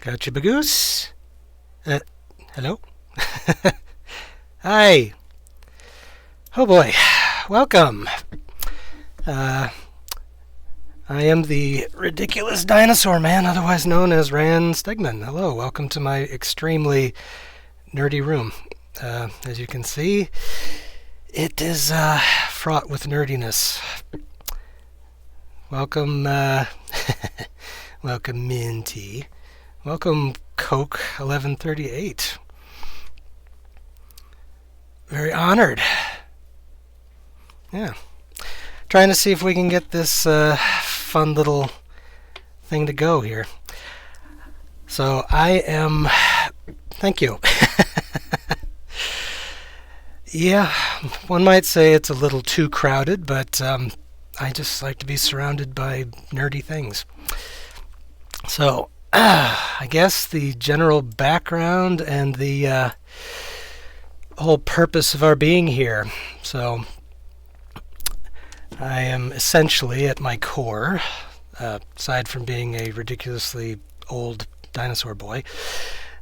Gotcha, Bagoose. Uh, Hello? Hi. Oh boy. Welcome. Uh, I am the ridiculous dinosaur man, otherwise known as Rann Stegman. Hello, welcome to my extremely nerdy room. As you can see, it is fraught with nerdiness. Welcome, welcome Minty. Welcome Coke 1138. Very honored. Yeah. Trying to see if we can get this fun little thing to go here. So I am... Thank you. Yeah, one might say it's a little too crowded, but I just like to be surrounded by nerdy things. So, I guess the general background and the whole purpose of our being here. So, I am essentially, at my core, aside from being a ridiculously old dinosaur boy,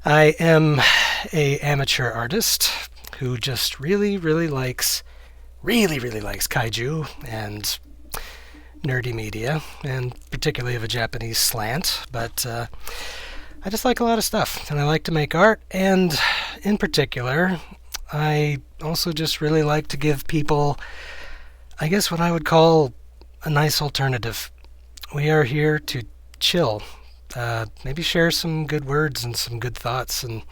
I am a amateur artist who just really likes kaiju and nerdy media, and particularly of a Japanese slant, but I just like a lot of stuff, and I like to make art, and in particular, I also just really like to give people, I guess what I would call a nice alternative. We are here to chill, maybe share some good words and some good thoughts, and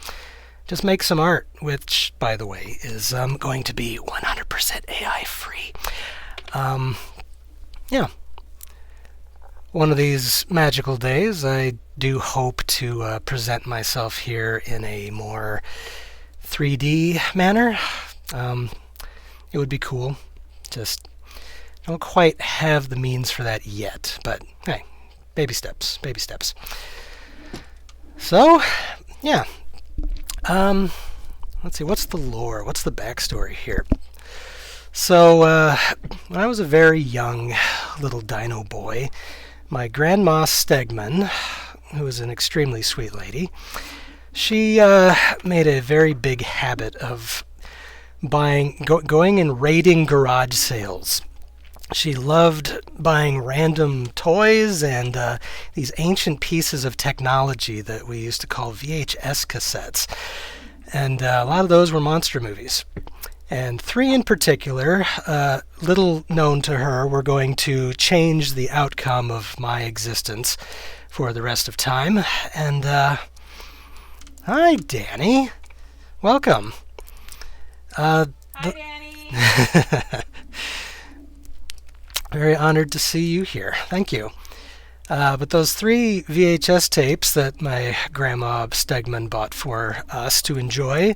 just make some art, which, by the way, is going to be 100% AI free. Yeah. One of these magical days, I do hope to present myself here in a more 3D manner. It would be cool. Just don't quite have the means for that yet, but hey, baby steps. So, yeah. Let's see, what's the lore? What's the backstory here? So, when I was a very young little dino boy, my grandma Stegman, who was an extremely sweet lady, she made a very big habit of going and raiding garage sales. She loved buying random toys and these ancient pieces of technology that we used to call VHS cassettes. And a lot of those were monster movies. And three in particular, little known to her, were going to change the outcome of my existence for the rest of time. And, hi, Danny. Welcome. Hi, Danny. Very honored to see you here. Thank you. But those three VHS tapes that my grandma Stegman bought for us to enjoy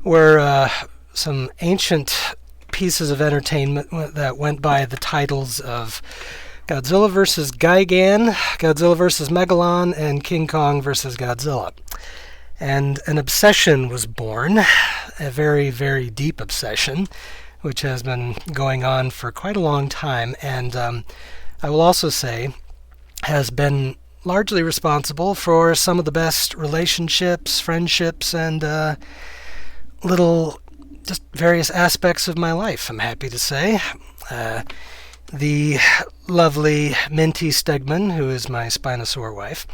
were some ancient pieces of entertainment that went by the titles of Godzilla vs. Gigan, Godzilla vs. Megalon, and King Kong vs. Godzilla. And an obsession was born, a very deep obsession, which has been going on for quite a long time, and I will also say has been largely responsible for some of the best relationships, friendships, and little just various aspects of my life, I'm happy to say. The lovely Minty Stegman, who is my Spinosaur wife,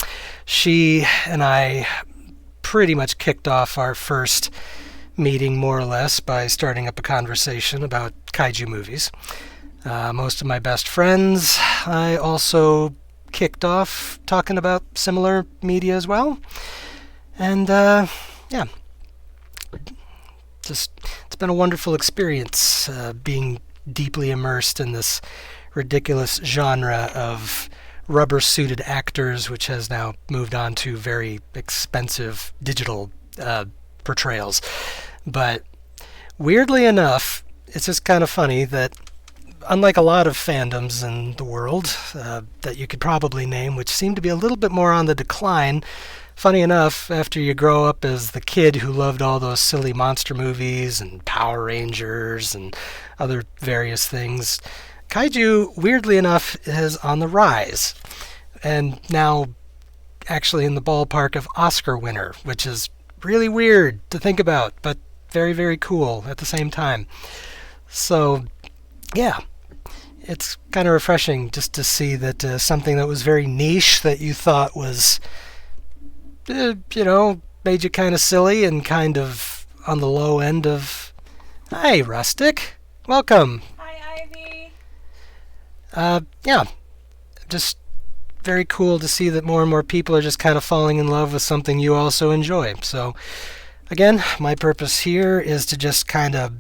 she and I pretty much kicked off our first meeting more or less by starting up a conversation about kaiju movies. Most of my best friends I also kicked off talking about similar media as well. And yeah, just it's been a wonderful experience being deeply immersed in this ridiculous genre of rubber-suited actors, which has now moved on to very expensive digital portrayals. But weirdly enough, it's just kind of funny that unlike a lot of fandoms in the world that you could probably name, which seem to be a little bit more on the decline, funny enough, after you grow up as the kid who loved all those silly monster movies and Power Rangers and other various things, kaiju, weirdly enough, is on the rise. And now actually in the ballpark of Oscar winner, which is really weird to think about, but very, very cool at the same time. So, yeah, it's kind of refreshing just to see that something that was very niche that you thought was, made you kind of silly and kind of on the low end of, hi, Rustic, welcome. Hi, Ivy. Yeah, just very cool to see that more and more people are just kind of falling in love with something you also enjoy. So, again, my purpose here is to just kind of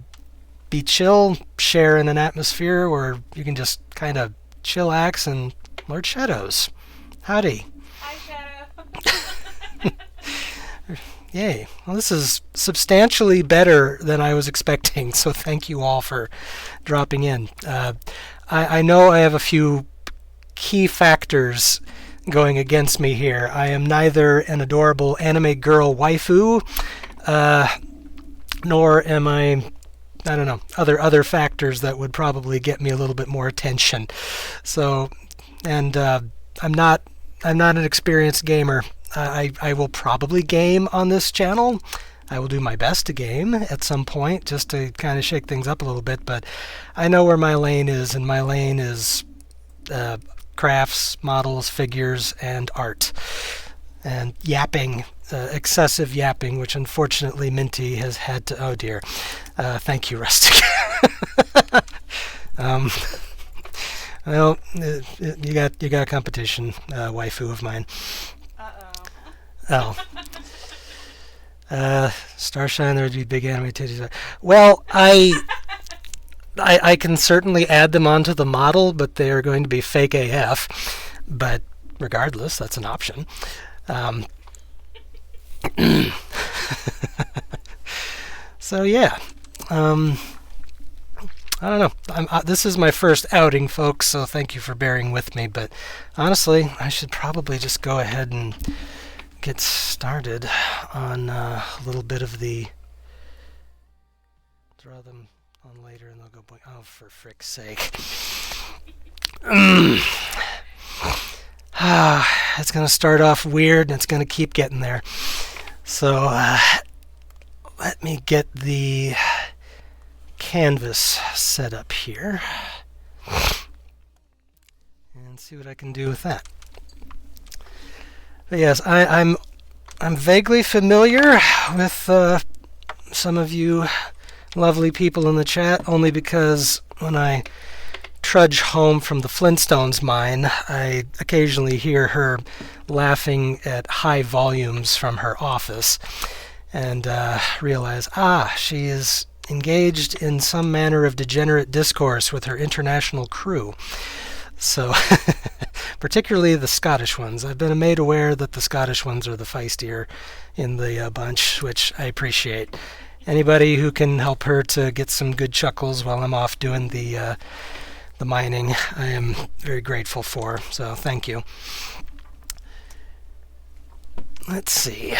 be chill, share in an atmosphere where you can just kind of chillax and Lord Shadows. Howdy. Hi, Shadow. Yay. Well, this is substantially better than I was expecting, so thank you all for dropping in. I know I have a few key factors going against me here. I am neither an adorable anime girl waifu, nor am I don't know, other factors that would probably get me a little bit more attention. So, and I'm not an experienced gamer. I will probably game on this channel. I will do my best to game at some point just to kind of shake things up a little bit, but I know where my lane is, and my lane is crafts, models, figures, and art. And yapping, excessive yapping, which unfortunately Minty has had to, oh dear. Thank you, Rustic. Well, you got competition, waifu of mine. Uh-oh. Oh. Starshine, there would be big anime titties. Well, I can certainly add them onto the model, but they are going to be fake AF. But regardless, that's an option. So yeah, I don't know. This is my first outing, folks, so thank you for bearing with me. But honestly, I should probably just go ahead and get started on a little bit of the. Draw them on later, and they'll go boing. Oh, for frick's sake! It's going to start off weird, and it's going to keep getting there. So, let me get the canvas set up here and see what I can do with that. But yes, I'm vaguely familiar with some of you lovely people in the chat, only because when I trudge home from the Flintstones mine, I occasionally hear her laughing at high volumes from her office and realize, she is engaged in some manner of degenerate discourse with her international crew. So, particularly the Scottish ones. I've been made aware that the Scottish ones are the feistier in the bunch, which I appreciate. Anybody who can help her to get some good chuckles while I'm off doing the mining, I am very grateful for, so thank you. Let's see.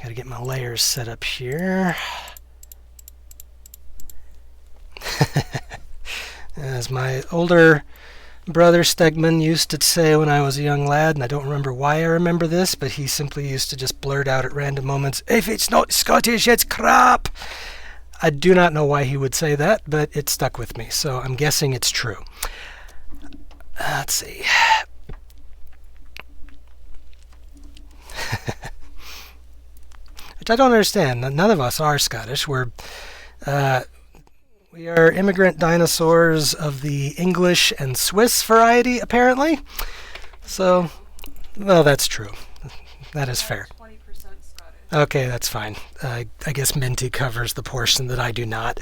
Gotta get my layers set up here. As my older brother Stegman used to say when I was a young lad, and I don't remember why I remember this, but he simply used to just blurt out at random moments, "If it's not Scottish, it's crap!" I do not know why he would say that, but it stuck with me, so I'm guessing it's true. Let's see. Which I don't understand. None of us are Scottish. We are immigrant dinosaurs of the English and Swiss variety, apparently. So, well, that's true. That is fair. 20% Scottish. Okay, that's fine. I guess Minty covers the portion that I do not.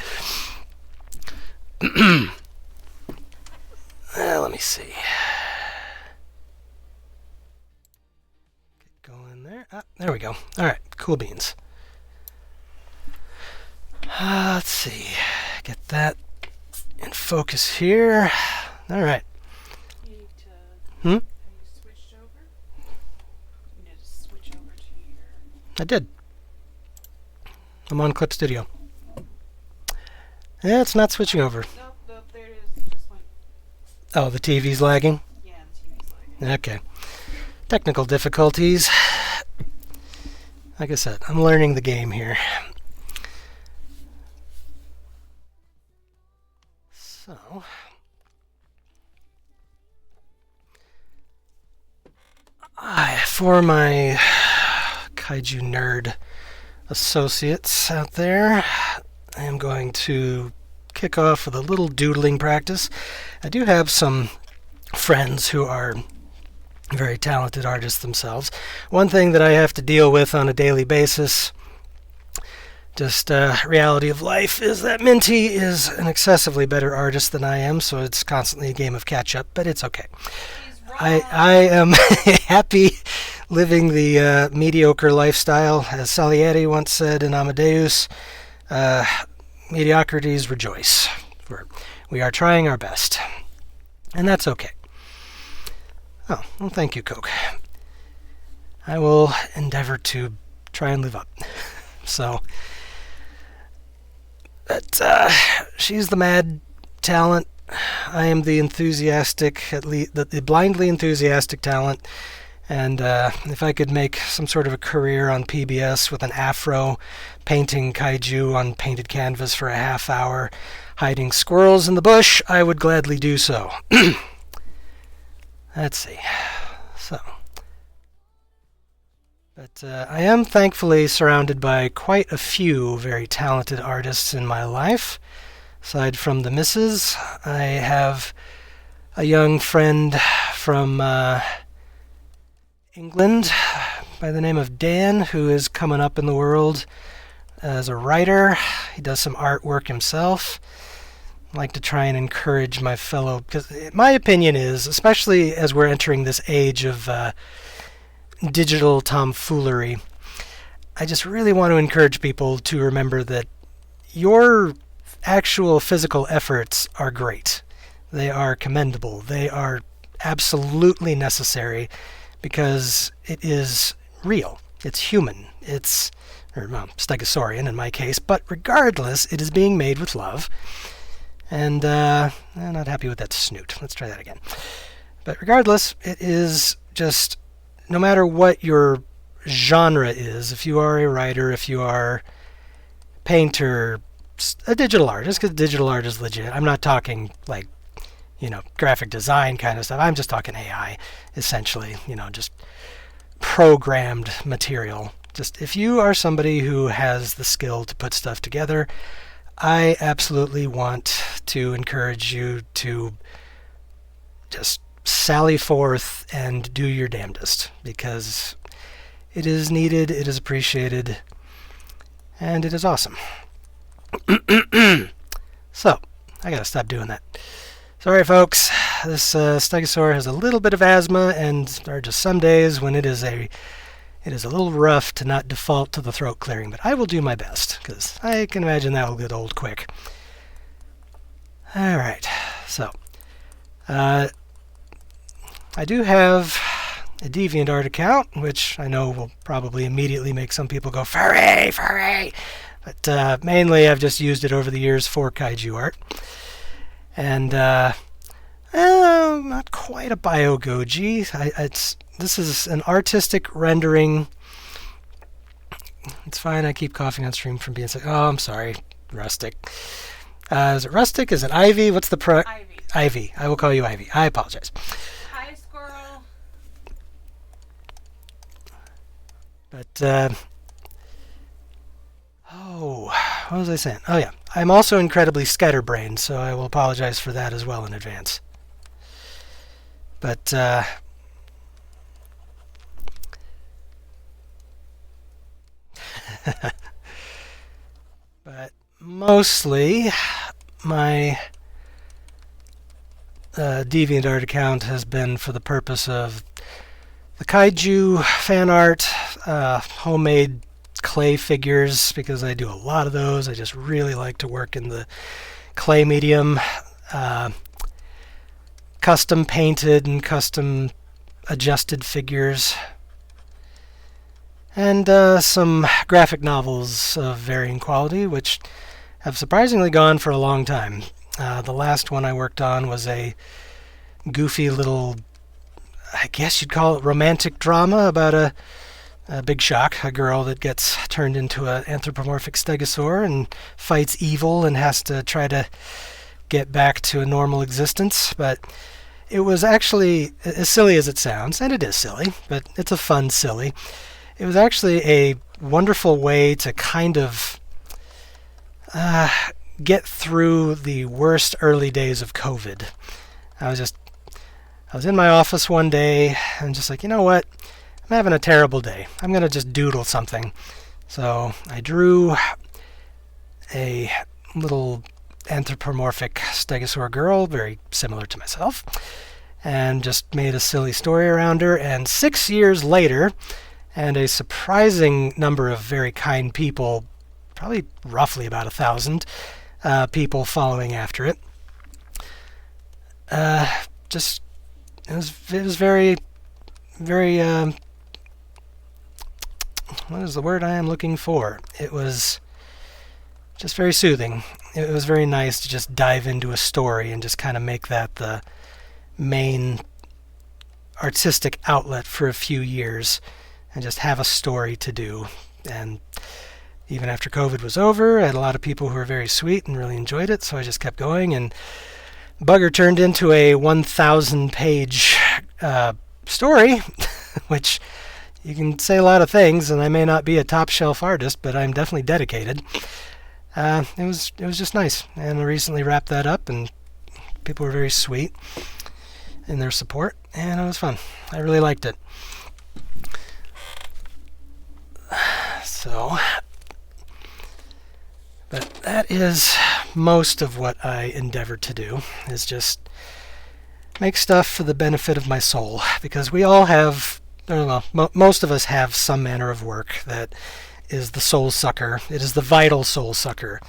Let me see. Get going there. There we go. All right, cool beans. Let's see. Get that in focus here. All right. You need to. Have you switched over? You need to switch over to your. I did. I'm on Clip Studio. Yeah, it's not switching over. Nope, there it is. It just went. Oh, the TV's lagging? Yeah, the TV's lagging. Okay. technical difficulties. Like I said, I'm learning the game here. So, for my Kaiju nerd associates out there, I am going to kick off with a little doodling practice. I do have some friends who are very talented artists themselves. One thing that I have to deal with on a daily basis, just reality of life, is that Minty is an excessively better artist than I am, so it's constantly a game of catch-up, but it's okay. I am happy living the mediocre lifestyle. As Salieri once said in Amadeus, mediocrities rejoice. We are trying our best, and that's okay. Oh, well, thank you, Coke. I will endeavor to try and live up. So, but she's the mad talent. I am the enthusiastic, at least the blindly enthusiastic talent. And if I could make some sort of a career on PBS with an afro, painting kaiju on painted canvas for a half hour, hiding squirrels in the bush, I would gladly do so. Let's see. So, but I am thankfully surrounded by quite a few very talented artists in my life. Aside from the missus, I have a young friend from England by the name of Dan, who is coming up in the world as a writer. He does some artwork himself. I like to try and encourage my fellow, because my opinion is, especially as we're entering this age of digital tomfoolery, I just really want to encourage people to remember that your actual physical efforts are great. They are commendable. They are absolutely necessary because it is real. It's human. It's, stegosaurian in my case, but regardless, it is being made with love. And I'm not happy with that snoot. Let's try that again. But regardless, it is just, no matter what your genre is, if you are a writer, if you are a painter, a digital artist, because digital art is legit. I'm not talking like, graphic design kind of stuff. I'm just talking AI, essentially, just programmed material. Just if you are somebody who has the skill to put stuff together, I absolutely want to encourage you to just sally forth and do your damnedest, because it is needed, it is appreciated, and it is awesome. So, I gotta stop doing that. Sorry, folks. This stegosaur has a little bit of asthma, and there are just some days when it is a little rough to not default to the throat clearing, but I will do my best, because I can imagine that will get old quick. Alright, so, I do have a DeviantArt account, which I know will probably immediately make some people go, furry, furry! But mainly I've just used it over the years for kaiju art. And, not quite a biogoji. This is an artistic rendering. It's fine, I keep coughing on stream from being sick. Oh, I'm sorry, Rustic. Is it Rustic? Is it Ivy? What's the Ivy. Ivy. I will call you Ivy. I apologize. Hi, squirrel. But, what was I saying? Oh, yeah. I'm also incredibly scatterbrained, so I will apologize for that as well in advance. But, but mostly my DeviantArt account has been for the purpose of the kaiju fan art, homemade clay figures, because I do a lot of those. I just really like to work in the clay medium, custom painted and custom adjusted figures, and some graphic novels of varying quality, which have surprisingly gone for a long time. The last one I worked on was a goofy little I guess you'd call it romantic drama about a big shock, a girl that gets turned into an anthropomorphic stegosaur and fights evil and has to try to get back to a normal existence. But it was actually, as silly as it sounds, and it is silly, but it's a fun silly. It was actually a wonderful way to kind of get through the worst early days of COVID. I was in my office one day and just like, you know what? I'm having a terrible day. I'm going to just doodle something. So I drew a little anthropomorphic stegosaur girl, very similar to myself, and just made a silly story around her. And 6 years later, and a surprising number of very kind people, probably roughly about 1,000 people following after it, just it was very, very what is the word I am looking for? It was just very soothing. It was very nice to just dive into a story and just kind of make that the main artistic outlet for a few years and just have a story to do. And even after COVID was over, I had a lot of people who were very sweet and really enjoyed it, so I just kept going, and Bugger turned into a 1,000-page story, which you can say a lot of things, and I may not be a top-shelf artist, but I'm definitely dedicated. It was just nice, and I recently wrapped that up, and people were very sweet in their support, and it was fun. I really liked it. So, but that is most of what I endeavor to do, is just make stuff for the benefit of my soul, because we all have, most of us have some manner of work that is the soul sucker. It is the vital soul sucker,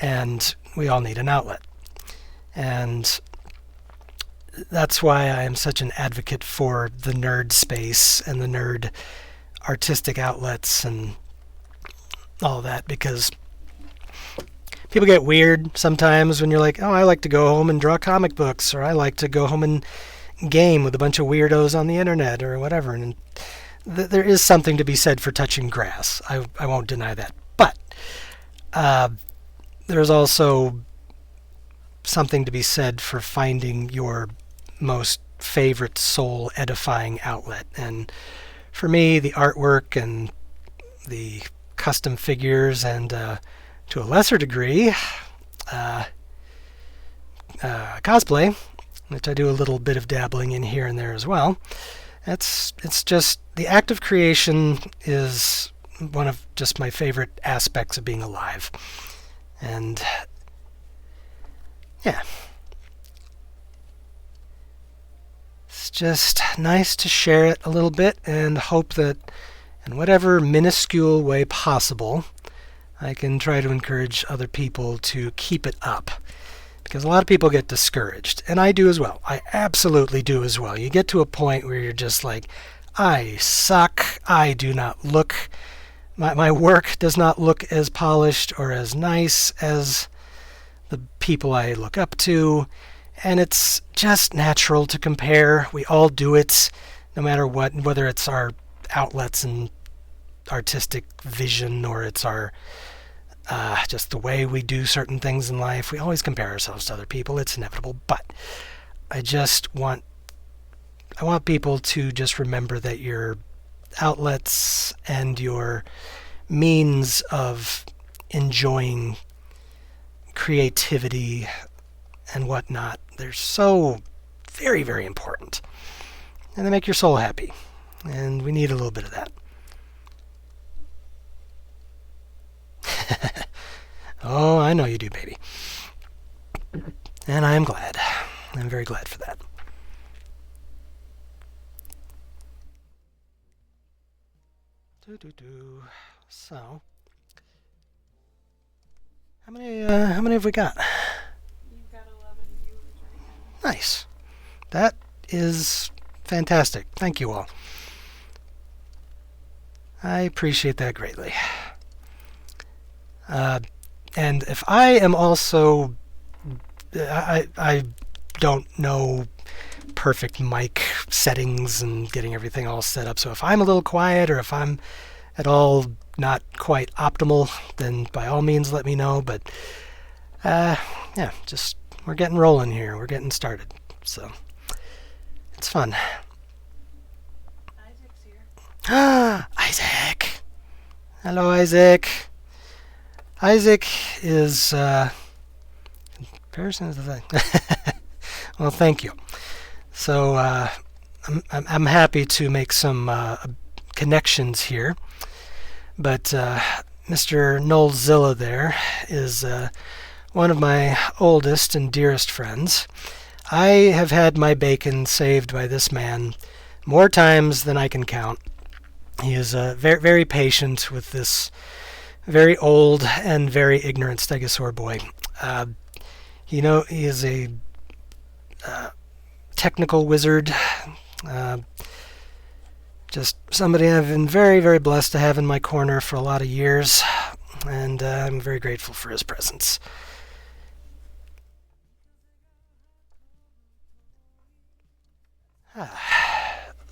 and we all need an outlet. And that's why I am such an advocate for the nerd space and the nerd artistic outlets and all that, because people get weird sometimes when you're like, oh, I like to go home and draw comic books, or I like to go home and game with a bunch of weirdos on the internet or whatever. And there is something to be said for touching grass. I won't deny that. But there's also something to be said for finding your most favorite soul edifying outlet. And for me, the artwork and the custom figures, and to a lesser degree, cosplay, which I do a little bit of dabbling in here and there as well. It's just the act of creation is one of just my favorite aspects of being alive. And yeah, it's just nice to share it a little bit and hope that in whatever minuscule way possible, I can try to encourage other people to keep it up. Because a lot of people get discouraged, and I do as well. I absolutely do as well. You get to a point where you're just like, I suck. I do not look, my work does not look as polished or as nice as the people I look up to. And it's just natural to compare. We all do it, no matter what, whether it's our outlets and artistic vision, or it's our just the way we do certain things in life. We always compare ourselves to other people. It's inevitable. But I want people to just remember that your outlets and your means of enjoying creativity and whatnot, they're so very, very important. And they make your soul happy. And we need a little bit of that. Oh, I know you do, baby. And I am glad. I'm very glad for that. So, how many have we got? You've got 11 viewers right now. Nice. That is fantastic. Thank you all. I appreciate that greatly. And if I am also, I don't know perfect mic settings and getting everything all set up. So if I'm a little quiet or if I'm at all not quite optimal, then by all means let me know. But yeah, just we're getting rolling here. We're getting started. So it's fun. Isaac's here. Isaac. Hello, Isaac. Isaac is comparison is the thing. Well, thank you. So I'm happy to make some connections here, but Mr. Noelzilla there is one of my oldest and dearest friends. I have had my bacon saved by this man more times than I can count. He is very, very patient with this very old and very ignorant stegosaur boy. He is a technical wizard. Just somebody I've been very, very blessed to have in my corner for a lot of years, and I'm very grateful for his presence.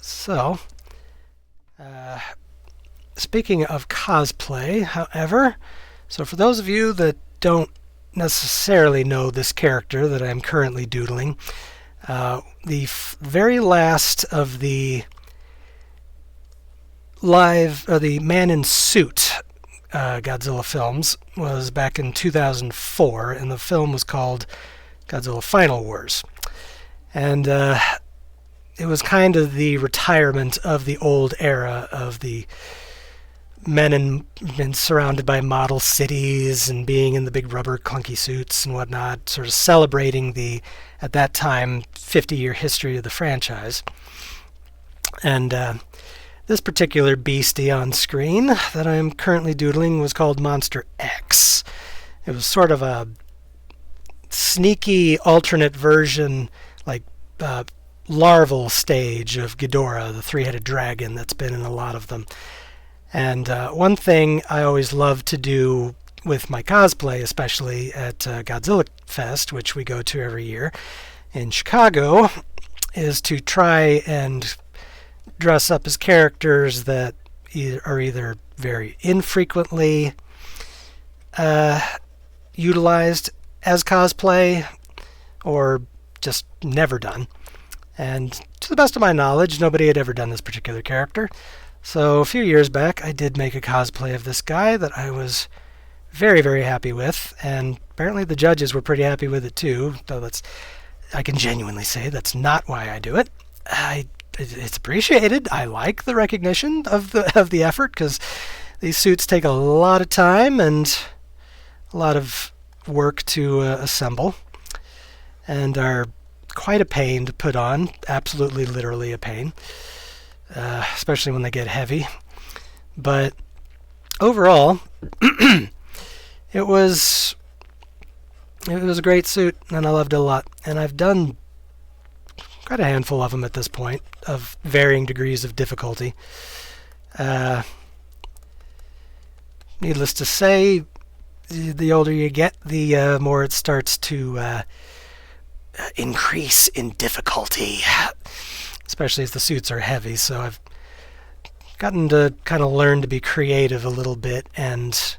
So, speaking of cosplay, however, so for those of you that don't necessarily know this character that I'm currently doodling, the very last of the the Man in Suit Godzilla films was back in 2004, and the film was called Godzilla Final Wars. And it was kind of the retirement of the old era of the men surrounded by model cities and being in the big rubber clunky suits and whatnot, sort of celebrating the, at that time, 50-year history of the franchise. And this particular beastie on screen that I'm currently doodling was called Monster X. It was sort of a sneaky alternate version, like larval stage of Ghidorah, the three-headed dragon that's been in a lot of them. And one thing I always love to do with my cosplay, especially at Godzilla Fest, which we go to every year in Chicago, is to try and dress up as characters that are either very infrequently utilized as cosplay or just never done. And to the best of my knowledge, nobody had ever done this particular character. So a few years back, I did make a cosplay of this guy that I was very, very happy with, and apparently the judges were pretty happy with it too, though I can genuinely say that's not why I do it. It's appreciated. I like the recognition of the effort, because these suits take a lot of time and a lot of work to assemble, and are quite a pain to put on, absolutely literally a pain. Especially when they get heavy. But overall, it was a great suit, and I loved it a lot. And I've done quite a handful of them at this point, of varying degrees of difficulty. Needless to say, the older you get, the more it starts to increase in difficulty. Especially as the suits are heavy, so I've gotten to kind of learn to be creative a little bit and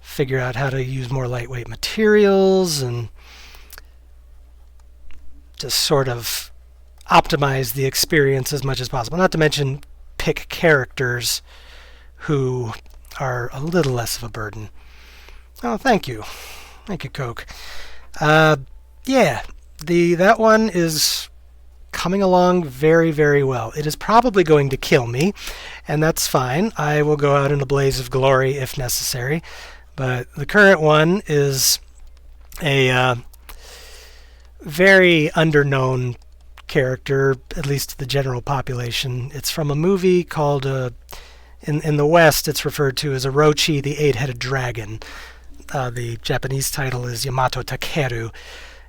figure out how to use more lightweight materials and just sort of optimize the experience as much as possible. Not to mention pick characters who are a little less of a burden. Oh, thank you. Thank you, Coke. Yeah, that one is coming along very, very well. It is probably going to kill me, and that's fine. I will go out in a blaze of glory if necessary. But the current one is a very underknown character, at least to the general population. It's from a movie called, in the West, it's referred to as Orochi, the Eight-Headed Dragon. The Japanese title is Yamato Takeru.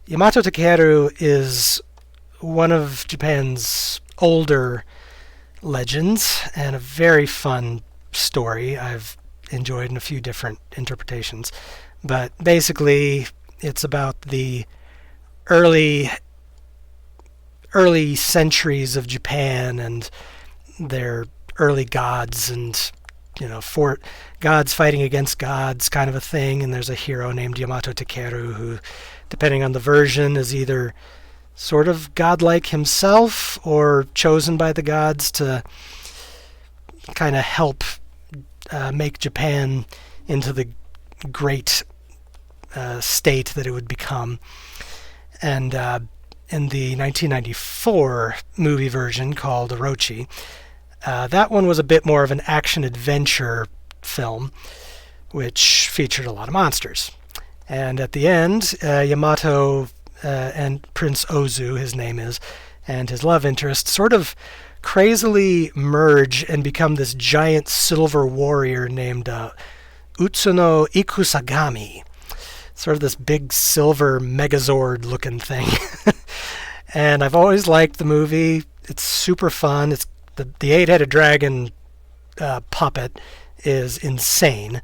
Yamato Takeru is one of Japan's older legends, and a very fun story I've enjoyed in a few different interpretations. But basically, it's about the early early centuries of Japan and their early gods and for gods fighting against gods kind of a thing. And there's a hero named Yamato Takeru who, depending on the version, is either sort of godlike himself or chosen by the gods to kind of help make Japan into the great state that it would become. And in the 1994 movie version called Orochi, that one was a bit more of an action-adventure film, which featured a lot of monsters. And at the end, Yamato and Prince Ozu, his name is, and his love interest sort of crazily merge and become this giant silver warrior named Utsuno Ikusagami. Sort of this big silver Megazord looking thing. And I've always liked the movie. It's super fun. It's the eight-headed dragon puppet is insane.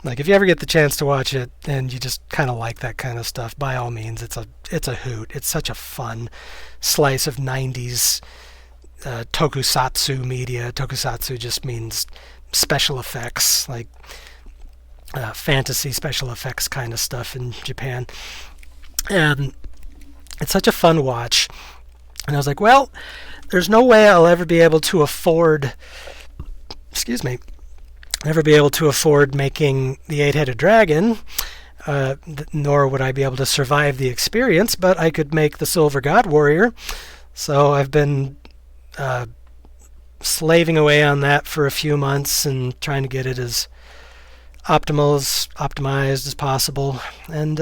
Like, if you ever get the chance to watch it and you just kind of like that kind of stuff, by all means, it's a hoot. It's such a fun slice of 90s tokusatsu media. Tokusatsu just means special effects, like fantasy special effects kind of stuff in Japan. And it's such a fun watch. And I was like, well, there's no way I'll ever be able to afford making the eight-headed dragon, nor would I be able to survive the experience, but I could make the Silver God Warrior. So I've been slaving away on that for a few months and trying to get it as optimized as possible. And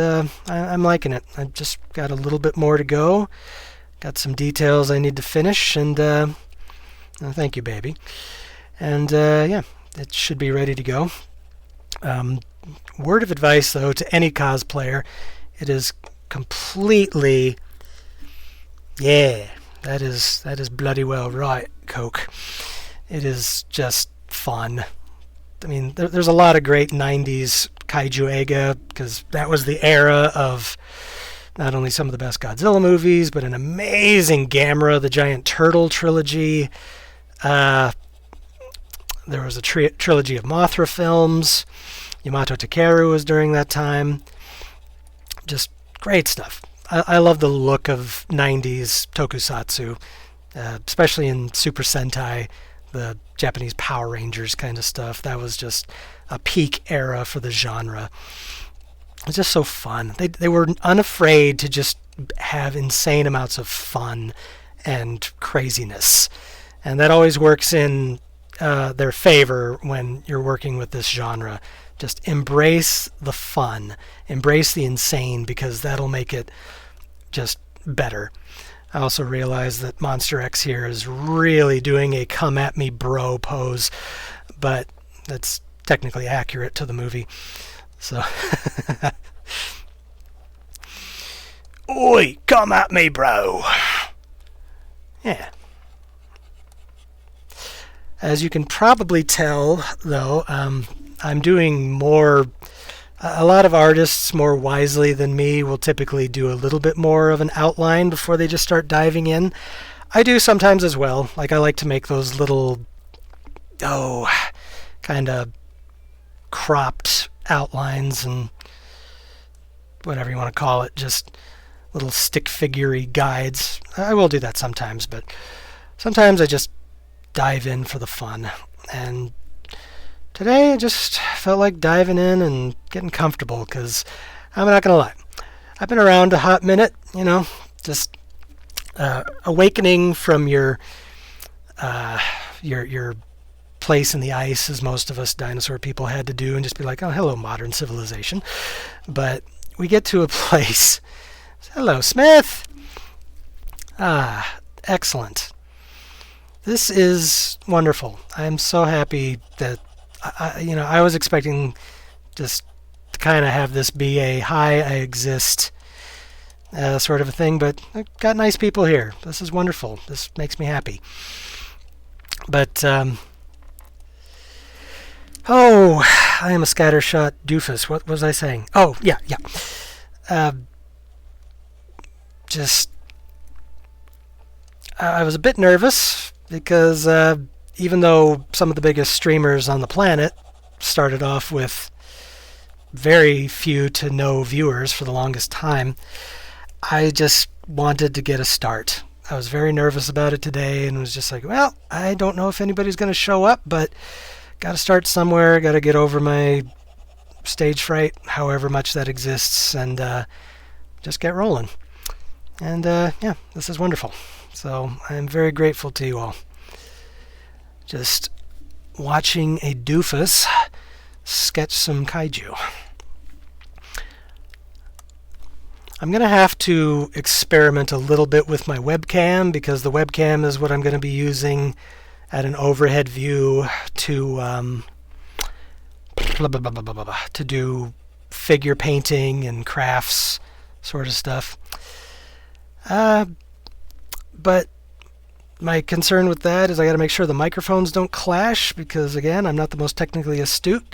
I'm liking it. I've just got a little bit more to go. Got some details I need to finish, and thank you, baby. And yeah, it should be ready to go. Word of advice, though, to any cosplayer, it is completely, yeah, that is bloody well right, Coke. It is just fun. I mean, there's a lot of great 90s Kaiju Eiga, because that was the era of not only some of the best Godzilla movies, but an amazing Gamera, the giant turtle trilogy. There was a trilogy of Mothra films. Yamato Takeru was during that time. Just great stuff. I love the look of 90s tokusatsu, especially in Super Sentai, the Japanese Power Rangers kind of stuff. That was just a peak era for the genre. It was just so fun. They were unafraid to just have insane amounts of fun and craziness. And that always works in their favor when you're working with this genre. Just embrace the fun. Embrace the insane, because that'll make it just better. I also realize that Monster X here is really doing a come at me bro pose, but that's technically accurate to the movie. So, oi, come at me, bro. Yeah. As you can probably tell, though, I'm doing more. A lot of artists, more wisely than me, will typically do a little bit more of an outline before they just start diving in. I do sometimes as well. Like, I like to make those little, kind of cropped outlines and whatever you want to call it, just little stick figure-y guides. I will do that sometimes, but sometimes I just dive in for the fun. And today I just felt like diving in and getting comfortable, because I'm not going to lie, I've been around a hot minute, just awakening from your place in the ice, as most of us dinosaur people had to do, and just be like, oh, hello, modern civilization. But we get to a place. Hello, Smith. Excellent. This is wonderful. I'm so happy that I was expecting just to kind of have this be a hi, I exist sort of a thing, but I've got nice people here. This is wonderful. This makes me happy. But I am a scattershot doofus. What was I saying? Oh, yeah. I was a bit nervous because even though some of the biggest streamers on the planet started off with very few to no viewers for the longest time, I just wanted to get a start. I was very nervous about it today and was just like, well, I don't know if anybody's going to show up, but got to start somewhere, got to get over my stage fright, however much that exists, and just get rolling. And yeah, this is wonderful. So I'm very grateful to you all. Just watching a doofus sketch some kaiju. I'm going to have to experiment a little bit with my webcam because the webcam is what I'm going to be using at an overhead view to to do figure painting and crafts sort of stuff. But my concern with that is I got to make sure the microphones don't clash because, again, I'm not the most technically astute,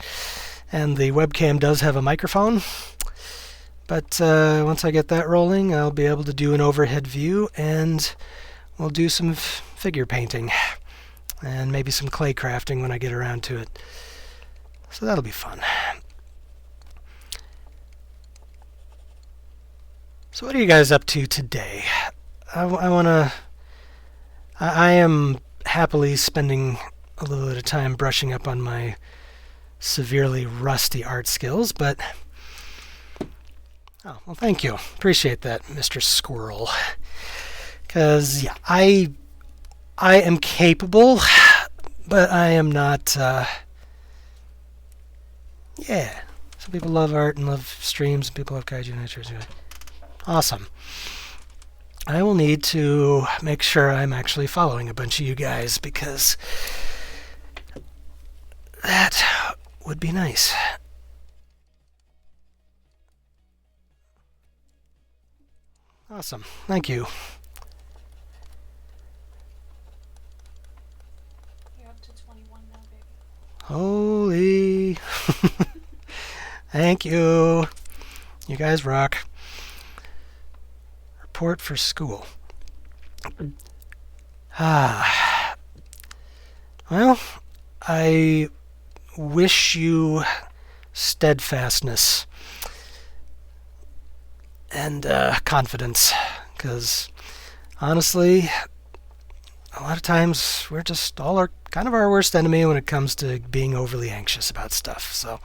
and the webcam does have a microphone. But once I get that rolling, I'll be able to do an overhead view, and we'll do some figure painting and maybe some clay crafting when I get around to it. So that'll be fun. So what are you guys up to today? I am happily spending a little bit of time brushing up on my severely rusty art skills, but oh, well, thank you. Appreciate that, Mr. Squirrel. Because, yeah, I am capable, but I am not, yeah. Some people love art and love streams, and people love Kaiju Nitros. Awesome. I will need to make sure I'm actually following a bunch of you guys, because that would be nice. Awesome. Thank you. You're up to 21 now, baby. Holy. Thank you. You guys rock. Report for school. Well, I wish you steadfastness and confidence, because honestly, a lot of times we're just all our worst enemy when it comes to being overly anxious about stuff. So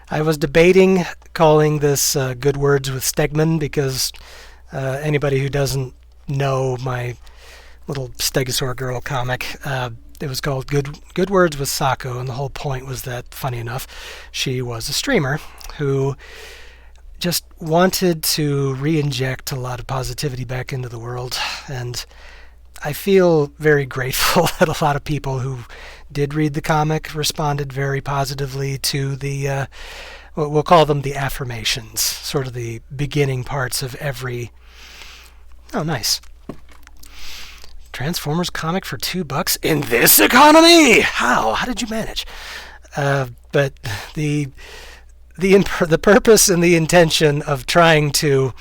I was debating calling this Good Words with Stegman, because anybody who doesn't know my little Stegosaur Girl comic, it was called Good Words with Sako, and the whole point was that, funny enough, she was a streamer who just wanted to re-inject a lot of positivity back into the world, and I feel very grateful that a lot of people who did read the comic responded very positively to the, we'll call them the affirmations, sort of the beginning parts of every... Oh, nice. Transformers comic for $2 in this economy? How did you manage? But the purpose and the intention of trying to...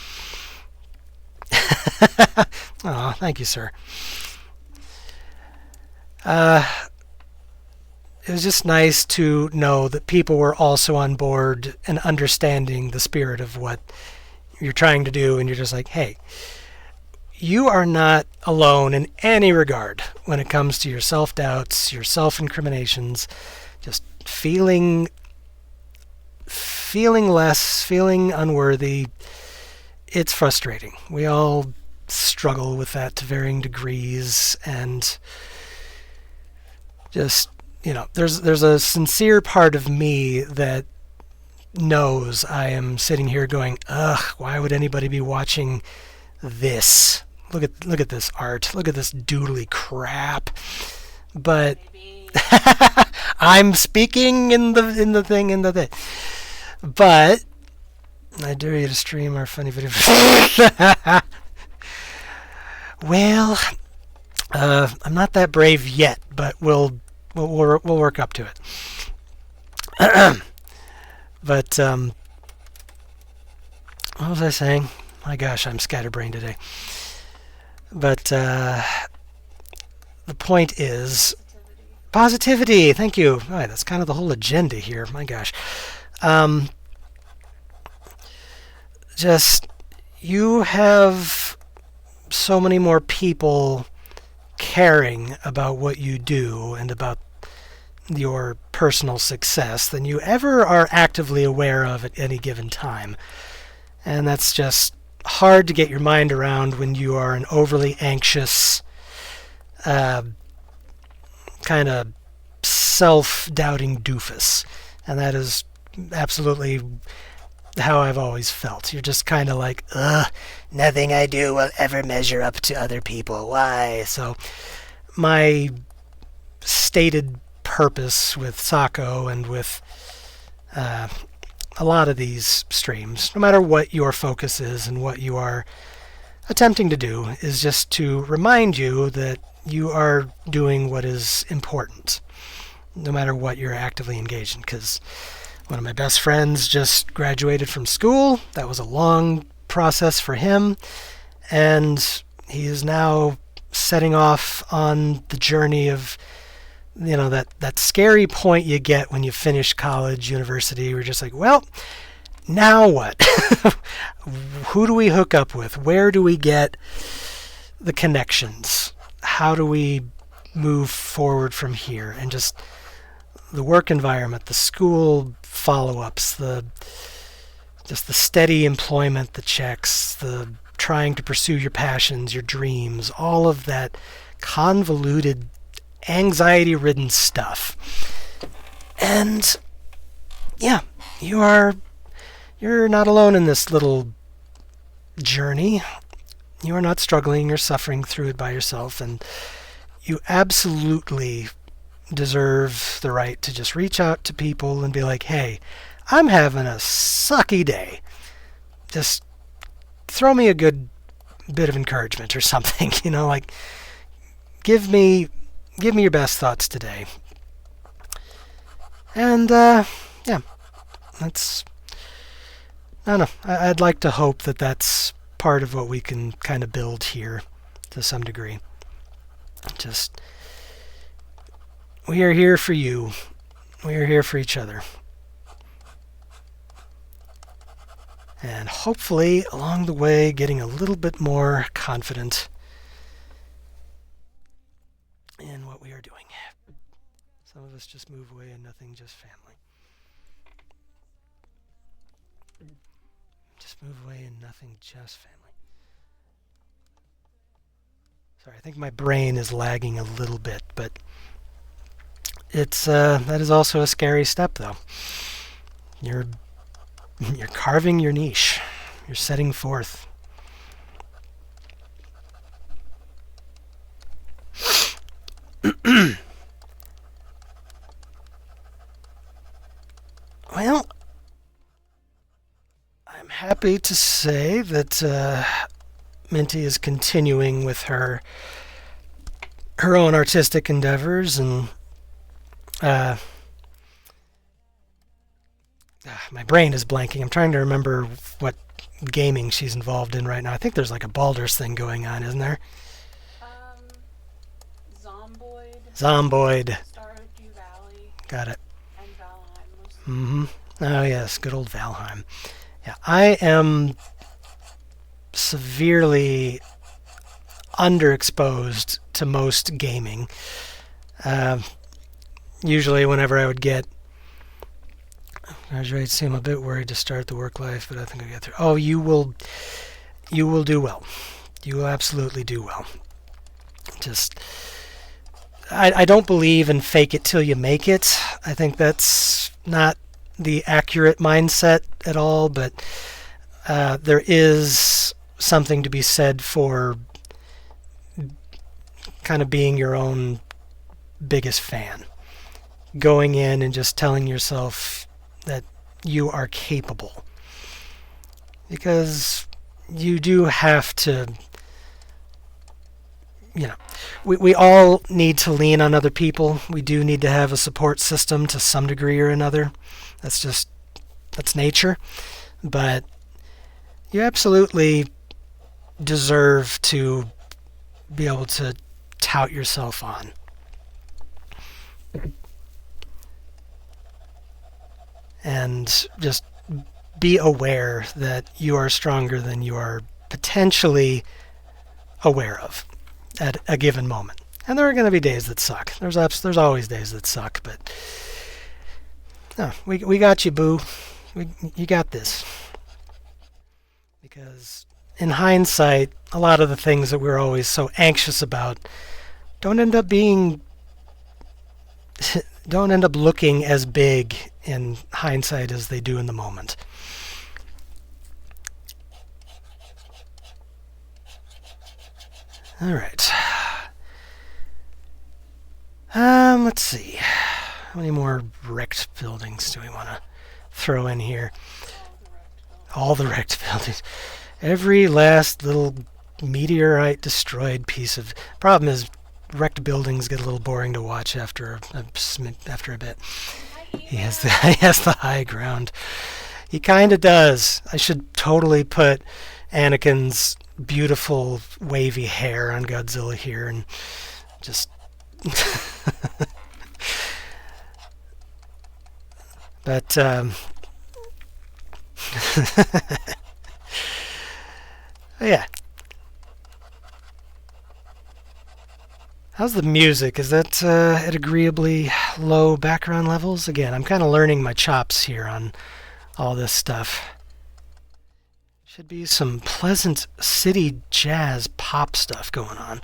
Oh, thank you, sir. It was just nice to know that people were also on board and understanding the spirit of what you're trying to do, and you're just like, hey, you are not alone in any regard when it comes to your self-doubts, your self-incriminations, just feeling less, feeling unworthy. It's frustrating. We all struggle with that to varying degrees, and just, there's a sincere part of me that knows I am sitting here going, ugh, why would anybody be watching this? Look at this art. Look at this doodly crap. But I'm speaking in the thing. But I dare you to stream our funny video. Well, I'm not that brave yet, but we'll work up to it. But what was I saying? My gosh, I'm scatterbrained today. But the point is Positivity. positivity. Thank you. All right, that's kind of the whole agenda here. My gosh. Um, just you have so many more people caring about what you do and about your personal success than you ever are actively aware of at any given time. And that's just hard to get your mind around when you are an overly anxious, uh, kind of self doubting doofus. And that is absolutely how I've always felt. You're just kind of like, ugh, nothing I do will ever measure up to other people. Why? So, my stated purpose with Sako and with uh, a lot of these streams, no matter what your focus is and what you are attempting to do, is just to remind you that you are doing what is important, no matter what you're actively engaged in. Because one of my best friends just graduated from school. That was a long process for him, and he is now setting off on the journey of that scary point you get when you finish college, university. We're just like, well, now what? Who do we hook up with? Where do we get the connections? How do we move forward from here? And just the work environment, the school follow-ups, the steady employment, the checks, the trying to pursue your passions, your dreams, all of that convoluted, anxiety-ridden stuff. And yeah, you're not alone in this little journey. You are not struggling or suffering through it by yourself, and you absolutely deserve the right to just reach out to people and be like, hey, I'm having a sucky day. Just throw me a good bit of encouragement or something, like give me your best thoughts today. And yeah, that's, I don't know, I'd like to hope that that's part of what we can kind of build here to some degree. Just, we are here for you. We are here for each other. And hopefully, along the way, getting a little bit more confident in what we are doing. Some of us just move away and nothing, just family. Just move away and nothing, just family. Sorry, I think my brain is lagging a little bit, but it's that is also a scary step, though. You're carving your niche. You're setting forth. Well, I'm happy to say that Minty is continuing with her own artistic endeavors, and my brain is blanking. I'm trying to remember what gaming she's involved in right now. I think there's like a Baldur's thing going on, isn't there? Zomboid. Zomboid. Stardew Valley. Got it. And Valheim. Mm-hmm. Oh, yes, good old Valheim. Yeah, I am severely underexposed to most gaming. Usually whenever I would get graduate, seem a bit worried to start the work life, but I think I'll get through. Oh, you will do well. You will absolutely do well. Just, I don't believe in fake it till you make it. I think that's not the accurate mindset at all, but there is something to be said for kind of being your own biggest fan. Going in and just telling yourself that you are capable. Because you do have to, we all need to lean on other people. We do need to have a support system to some degree or another. That's nature. But you absolutely deserve to be able to tout yourself on. And just be aware that you are stronger than you are potentially aware of at a given moment. And there are going to be days that suck. There's always days that suck, but no, we got you, boo. You got this. Because in hindsight, a lot of the things that we're always so anxious about don't end up looking as big in hindsight as they do in the moment. All right. Let's see. How many more wrecked buildings do we want to throw in here? All the wrecked buildings. Every last little meteorite destroyed piece of... Problem is, wrecked buildings get a little boring to watch after a bit. He has the high ground. He kind of does. I should totally put Anakin's beautiful wavy hair on Godzilla here and just... But, yeah. How's the music? Is that at agreeably low background levels? Again, I'm kind of learning my chops here on all this stuff. Should be some pleasant city jazz pop stuff going on.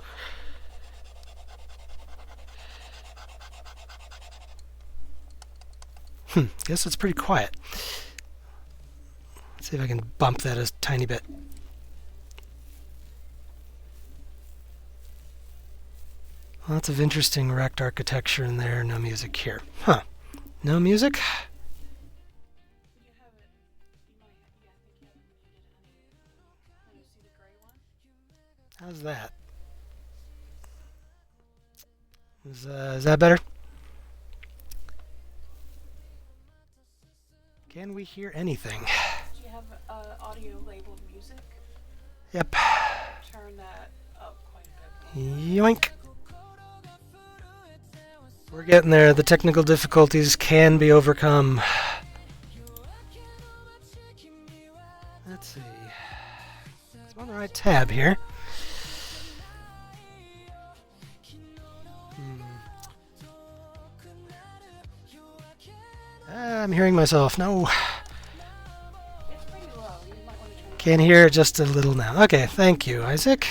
Guess it's pretty quiet. Let's see if I can bump that a tiny bit. Lots of interesting wrecked architecture in there. No music here. Huh. No music? How's that? Is that better? Can we hear anything? Do you have audio labeled music? Yep. Turn that up quite a bit. Yoink. We're getting there. The technical difficulties can be overcome. Let's see. I'm on the right tab here. I'm hearing myself. No. It's pretty low. You might want to turn it Can hear it just a little now. Okay, thank you, Isaac.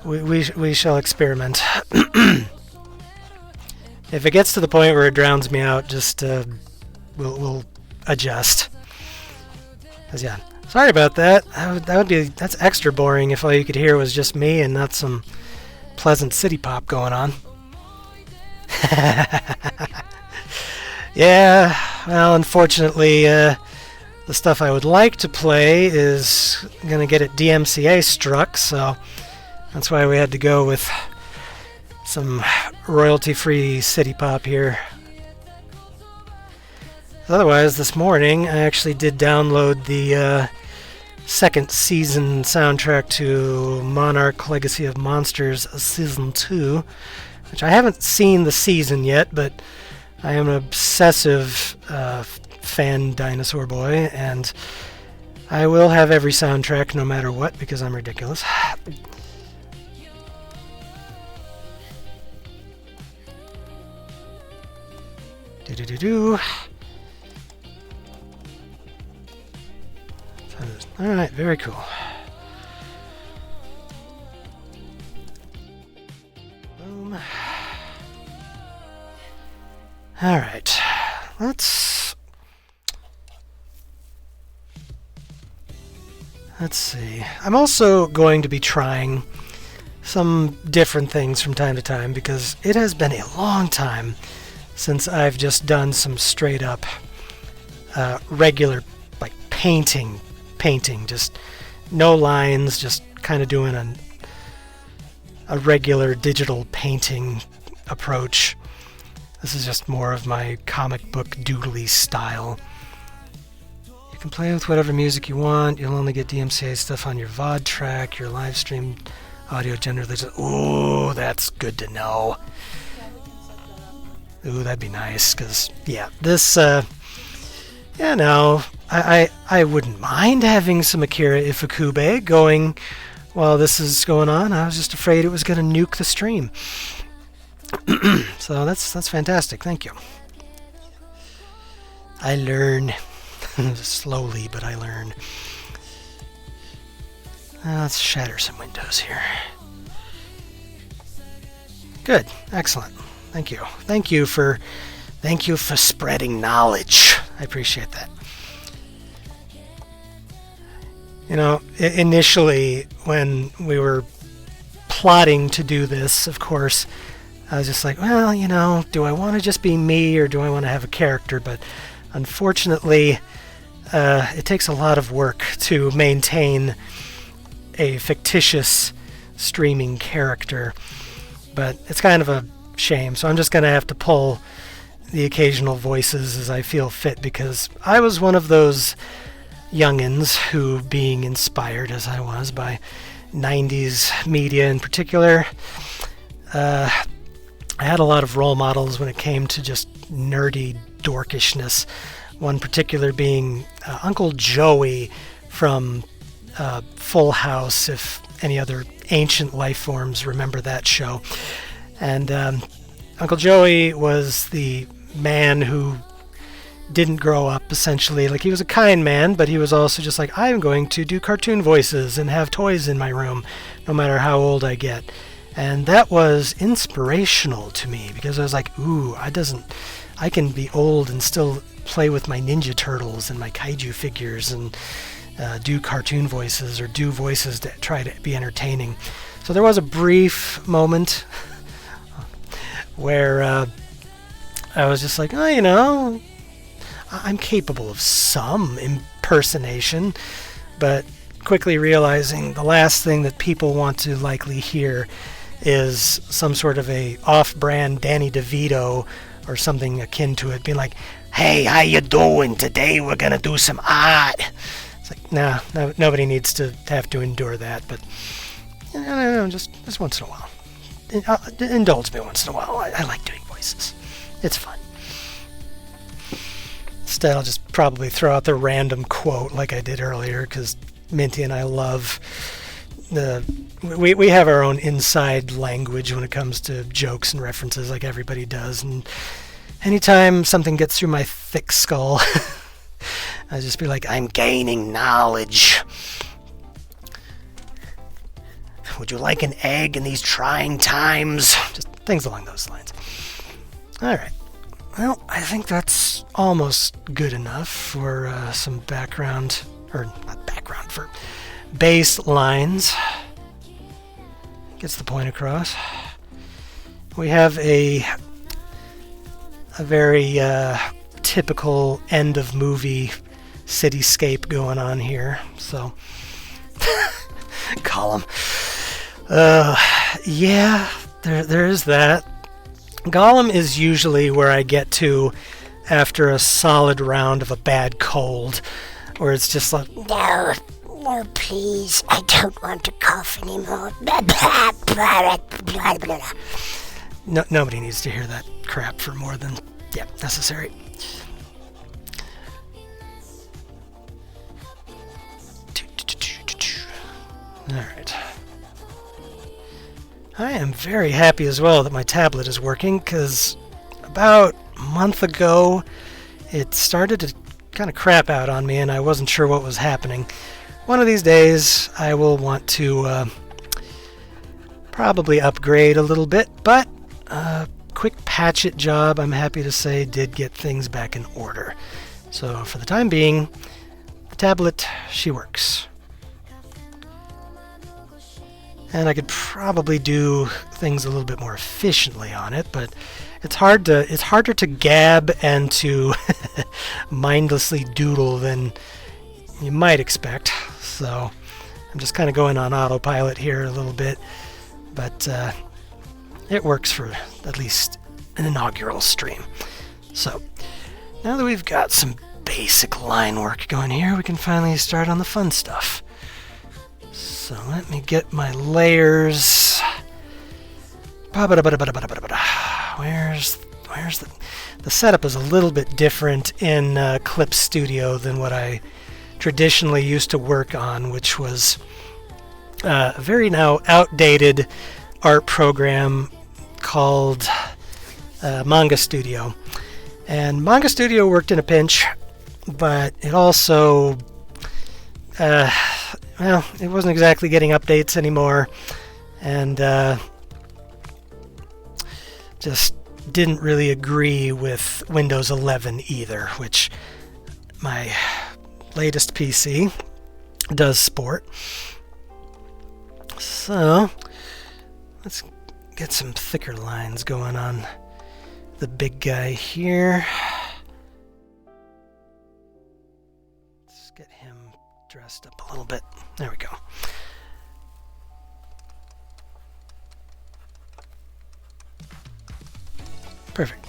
We shall experiment. If it gets to the point where it drowns me out, just we'll adjust. 'Cause yeah, sorry about that. That's extra boring if all you could hear was just me and not some pleasant city pop going on. Yeah, well, unfortunately, the stuff I would like to play is gonna get it DMCA struck, so that's why we had to go with some royalty-free city pop here. Otherwise, this morning I actually did download the second season soundtrack to Monarch Legacy of Monsters Season 2, which I haven't seen the season yet, but I am an obsessive fan dinosaur boy, and I will have every soundtrack no matter what because I'm ridiculous. Do-do-do-do. Alright, very cool. Boom. Alright, let's see. I'm also going to be trying some different things from time to time because it has been a long time since I've just done some straight up regular like painting, just no lines, just kind of doing a regular digital painting approach. This is just more of my comic book doodly style. You You can play with whatever music you want. You'll only get DMCA stuff on your VOD track, your live stream audio generally. Ooh, that's good to know. Ooh, that'd be nice, because, yeah, this, no, I wouldn't mind having some Akira Ifukube going while this is going on. I was just afraid it was going to nuke the stream. So that's fantastic. Thank you. I learn. Slowly, but I learn. Let's shatter some windows here. Good. Excellent. Thank you. Thank you for spreading knowledge. I appreciate that. You know, initially when we were plotting to do this, of course, I was just like, well, you know, do I want to just be me or do I want to have a character? But unfortunately, it takes a lot of work to maintain a fictitious streaming character, but it's kind of a shame. So I'm just going to have to pull the occasional voices as I feel fit, because I was one of those youngins who, being inspired as I was by 90s media in particular, I had a lot of role models when it came to just nerdy dorkishness. One particular being Uncle Joey from Full House, if any other ancient life forms remember that show. And Uncle Joey was the man who didn't grow up, essentially. Like, he was a kind man, but he was also just like, I'm going to do cartoon voices and have toys in my room, no matter how old I get. And that was inspirational to me, because I was like, ooh, I can be old and still play with my Ninja Turtles and my Kaiju figures and do cartoon voices or do voices that try to be entertaining. So there was a brief moment where I was just like, oh, you know, I'm capable of some impersonation, but quickly realizing the last thing that people want to likely hear is some sort of a off-brand Danny DeVito or something akin to it, being like, hey, how you doing? Today we're going to do some art. It's like, no, nobody needs to have to endure that, but you know, just once in a while. Indulge me once in a while. I like doing voices. It's fun. Instead, I'll just probably throw out the random quote like I did earlier, because Minty and I love we have our own inside language when it comes to jokes and references, like everybody does, and anytime something gets through my thick skull, I just be like, I'm gaining knowledge. Would you like an egg in these trying times? Just things along those lines. Alright. Well, I think that's almost good enough for some background, or not background, for bass lines. Gets the point across. We have a very typical end of movie cityscape going on here. So, column. Yeah, there is that. Gollum is usually where I get to after a solid round of a bad cold, where it's just like, no, please, I don't want to cough anymore. No, nobody needs to hear that crap for more than, necessary. Alright. I am very happy as well that my tablet is working, because about a month ago it started to kind of crap out on me and I wasn't sure what was happening. One of these days I will want to probably upgrade a little bit, but a quick patch it job, I'm happy to say, did get things back in order. So for the time being, the tablet, she works. And I could probably do things a little bit more efficiently on it, but it's harder to gab and to mindlessly doodle than you might expect. So I'm just kind of going on autopilot here a little bit, but it works for at least an inaugural stream. So now that we've got some basic line work going here, we can finally start on the fun stuff. So let me get my layers. Where's the setup is a little bit different in Clip Studio than what I traditionally used to work on, which was a very now outdated art program called Manga Studio. And Manga Studio worked in a pinch, but it also, it wasn't exactly getting updates anymore, and just didn't really agree with Windows 11 either, which my latest PC does sport. So let's get some thicker lines going on the big guy here. Let's get him dressed up a little bit. There we go. Perfect.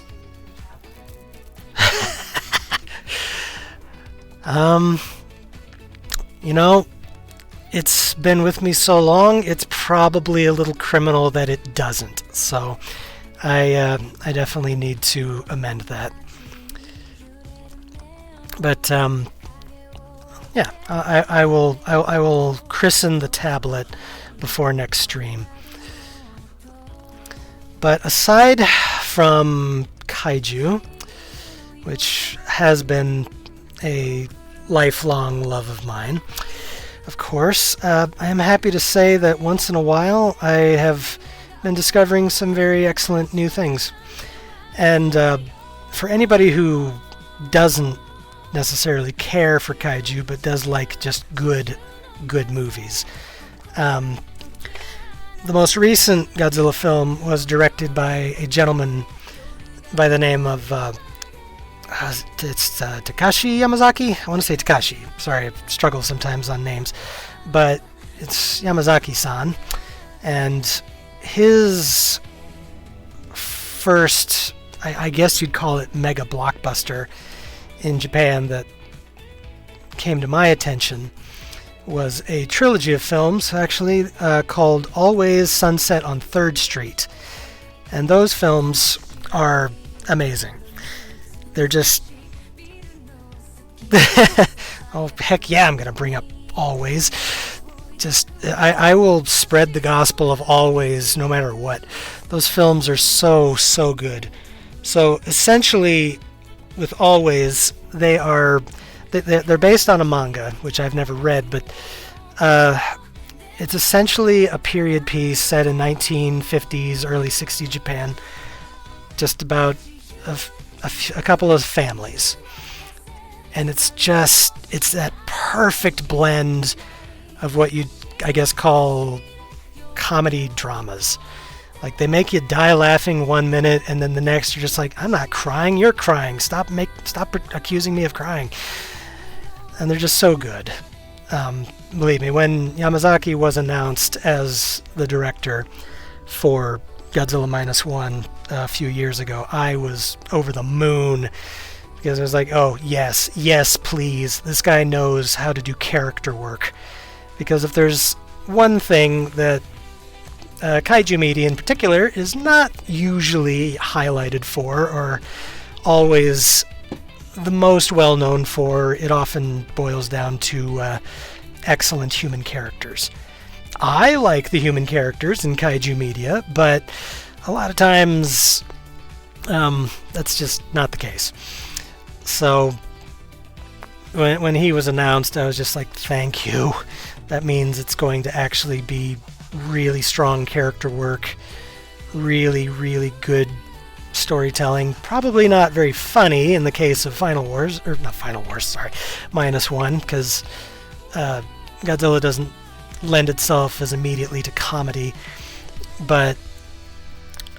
It's been with me so long, it's probably a little criminal that it doesn't. So I definitely need to amend that. But yeah, I will christen the tablet before next stream. But aside from Kaiju, which has been a lifelong love of mine, of course, I am happy to say that once in a while I have been discovering some very excellent new things. And for anybody who doesn't necessarily care for Kaiju, but does like just good movies, the most recent Godzilla film was directed by a gentleman by the name of it's Takashi Yamazaki. I want to say Takashi. Sorry, I struggle sometimes on names, but it's Yamazaki-san, and his first, I guess you'd call it, mega blockbuster in Japan that came to my attention was a trilogy of films, actually, called Always Sunset on 3rd Street. And those films are amazing. They're just... oh, heck yeah, I'm going to bring up Always. I will spread the gospel of Always no matter what. Those films are so good. So, essentially, with Always, they're based on a manga, which I've never read, but it's essentially a period piece set in 1950s, early 60s Japan, just about a couple of families. And it's that perfect blend of what you'd, I guess, call comedy dramas. Like, they make you die laughing 1 minute, and then the next you're just like, I'm not crying, you're crying. Stop accusing me of crying. And they're just so good. Believe me, when Yamazaki was announced as the director for Godzilla Minus One a few years ago, I was over the moon, because I was like, oh, yes, please. This guy knows how to do character work. Because if there's one thing that kaiju media in particular is not usually highlighted for, or always the most well known for, it often boils down to excellent human characters. I like the human characters in kaiju media, but a lot of times that's just not the case. So when he was announced, I was just like, thank you. That means it's going to actually be really strong character work, really good storytelling. Probably not very funny in the case of Minus One, because Godzilla doesn't lend itself as immediately to comedy. But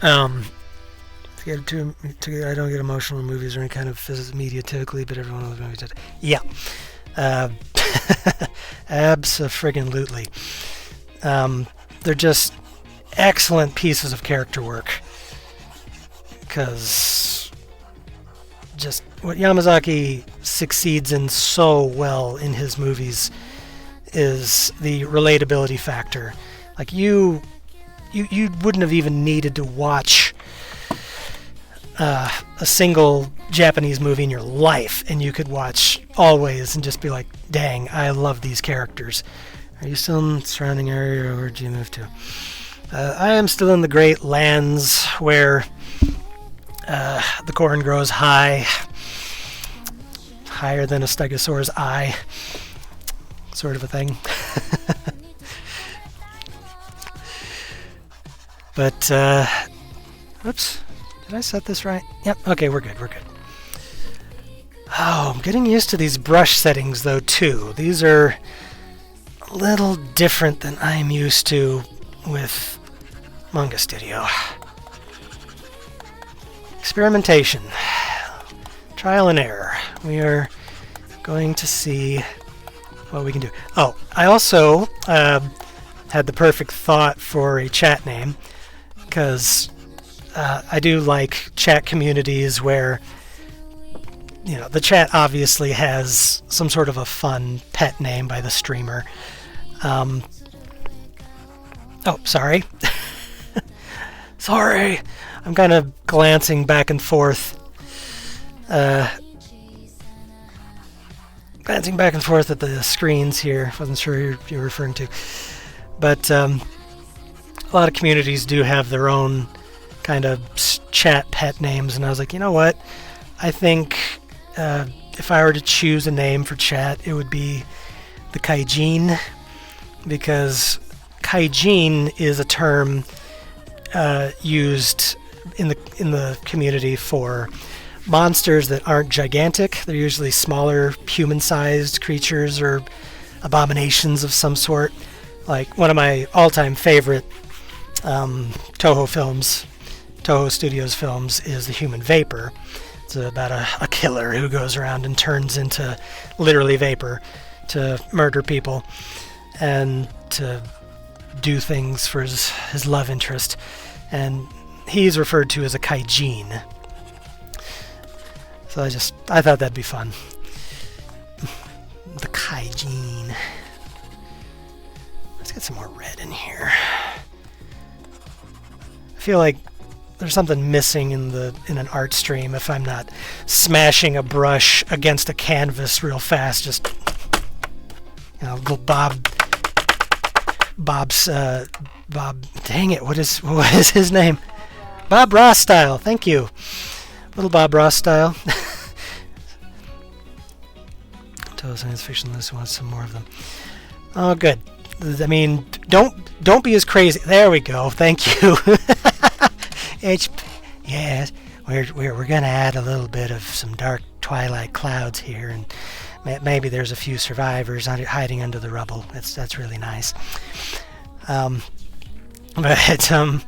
I don't get emotional in movies or any kind of media typically, but every one of those movies does. Yeah. Abso-friggin-lutely. They're just excellent pieces of character work. Because just what Yamazaki succeeds in so well in his movies is the relatability factor. Like you wouldn't have even needed to watch a single Japanese movie in your life, and you could watch Always and just be like, dang, I love these characters. Are you still in the surrounding area, or where'd you move to? I am still in the Great Lands, where the corn grows high, higher than a stegosaur's eye, sort of a thing. But, oops, did I set this right? Yep, okay, we're good. Oh, I'm getting used to these brush settings, though, too. These are a little different than I'm used to with Manga Studio. Experimentation. Trial and error. We are going to see what we can do. Oh, I also had the perfect thought for a chat name, because I do like chat communities where, you know, the chat obviously has some sort of a fun pet name by the streamer. Oh, sorry. Sorry. I'm kind of glancing back and forth. Glancing back and forth at the screens here. Wasn't sure who you're referring to. But a lot of communities do have their own kind of chat pet names, and I was like, you know what? I think if I were to choose a name for chat, it would be the Kaijin, because Kaijin is a term used in the community for monsters that aren't gigantic. They're usually smaller, human-sized creatures or abominations of some sort. Like one of my all-time favorite Toho Studios films is The Human Vapor. It's about a killer who goes around and turns into literally vapor to murder people and to do things for his love interest. And he's referred to as a Kaijin. So I thought that'd be fun. The Kaijin. Let's get some more red in here. I feel like there's something missing in an art stream if I'm not smashing a brush against a canvas real fast. Just, you know, Bob's dang it, what is his name? Bob Ross style. Thank you. Little Bob Ross style. Total science fiction list wants some more of them. Oh, good. I mean, don't be as crazy. There we go. Thank you. Yes, we're gonna add a little bit of some dark twilight clouds here, and maybe there's a few survivors hiding under the rubble. That's really nice. But derp.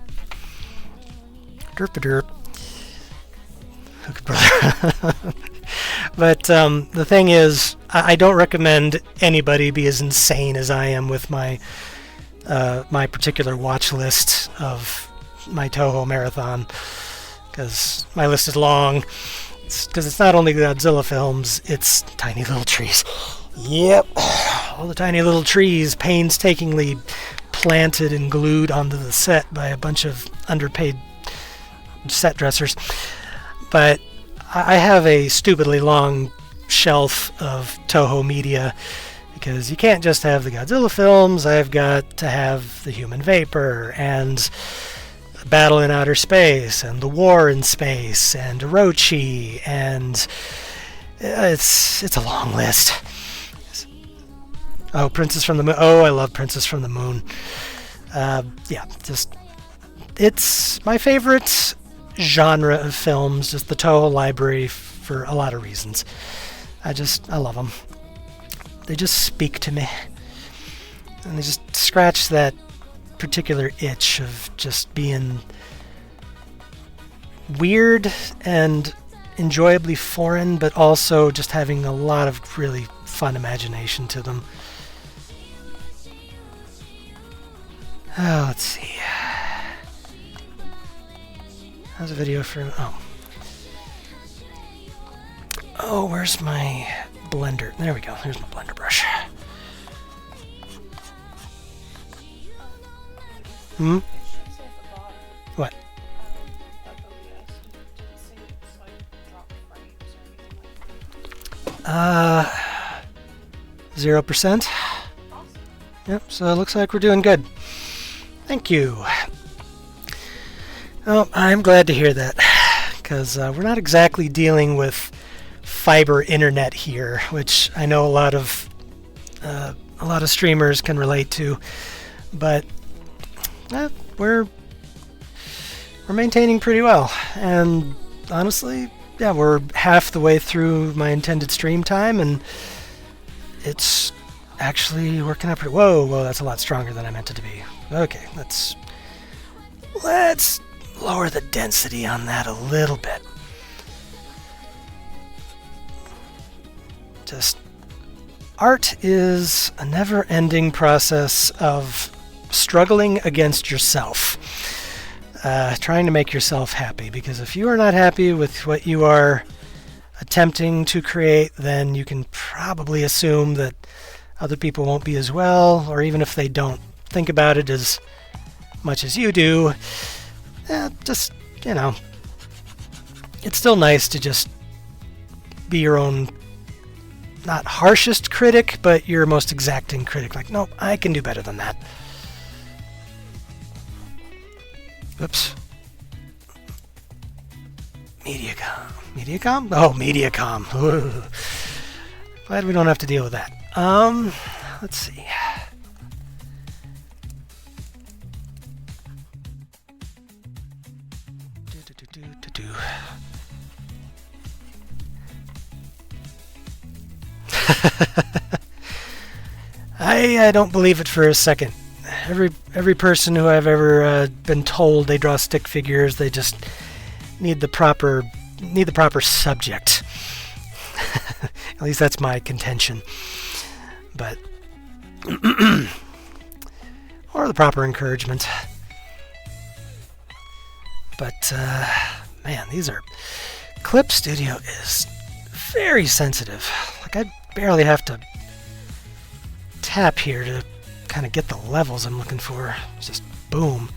But the thing is, I don't recommend anybody be as insane as I am with my particular watch list of my Toho marathon, because my list is long. Because it's not only Godzilla films, it's tiny little trees. Yep, all the tiny little trees painstakingly planted and glued onto the set by a bunch of underpaid set dressers. But I have a stupidly long shelf of Toho media, because you can't just have the Godzilla films. I've got to have The Human Vapor, and Battle in Outer Space, and The War in Space, and Orochi, and it's a long list. Oh, Princess from the Moon. Oh, I love Princess from the Moon. Yeah, just it's my favorite genre of films, just the Toho library, for a lot of reasons. I love them. They just speak to me, and they just scratch that particular itch of just being weird and enjoyably foreign, but also just having a lot of really fun imagination to them. Oh, let's see. How's a video for... Oh. Oh, where's my blender? There we go. Here's my blender brush. Hmm? It should say at the bottom What? of OBS. It didn't say it's like drop frames or anything like that. 0%. Awesome. Yep, so it looks like we're doing good. Thank you. Oh, I'm glad to hear that, because we're not exactly dealing with fiber internet here, which I know a lot of streamers can relate to, but we're maintaining pretty well, and honestly, yeah, we're half the way through my intended stream time, and it's actually working out pretty. Whoa, that's a lot stronger than I meant it to be. Okay, let's lower the density on that a little bit. Just art is a never-ending process of struggling against yourself, trying to make yourself happy, because if you are not happy with what you are attempting to create, then you can probably assume that other people won't be as well, or even if they don't think about it as much as you do, just, it's still nice to just be your own, not harshest critic, but your most exacting critic. Like, nope, I can do better than that. Oops. Mediacom? Oh, Mediacom. Ooh. Glad we don't have to deal with that. Let's see. I don't believe it for a second. Every person who I've ever been told they draw stick figures, they just need the proper subject. At least that's my contention. But or the proper encouragement. But man, Clip Studio is very sensitive. Like, I barely have to tap here to kind of get the levels I'm looking for. It's just boom.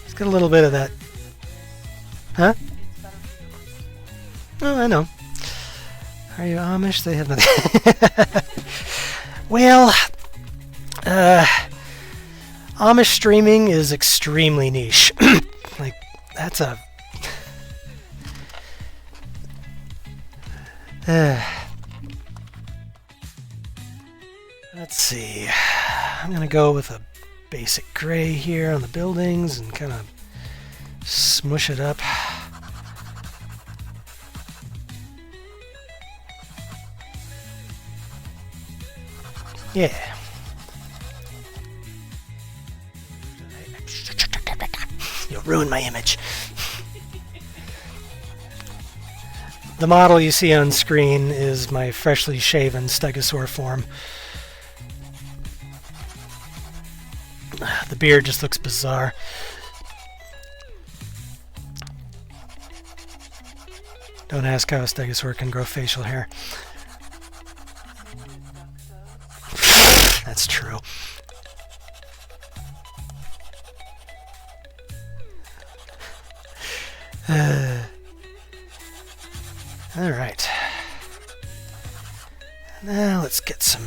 It's got a little bit of that. Huh? Oh, I know. Are you Amish? They have nothing. Well, Amish streaming is extremely niche. Like, that's a... Let's see. I'm going to go with a basic gray here on the buildings and kind of smush it up. Yeah. You'll ruin my image. The model you see on screen is my freshly shaven stegosaur form. The beard just looks bizarre. Don't ask how a stegosaur can grow facial hair. That's true. All right. Now let's get some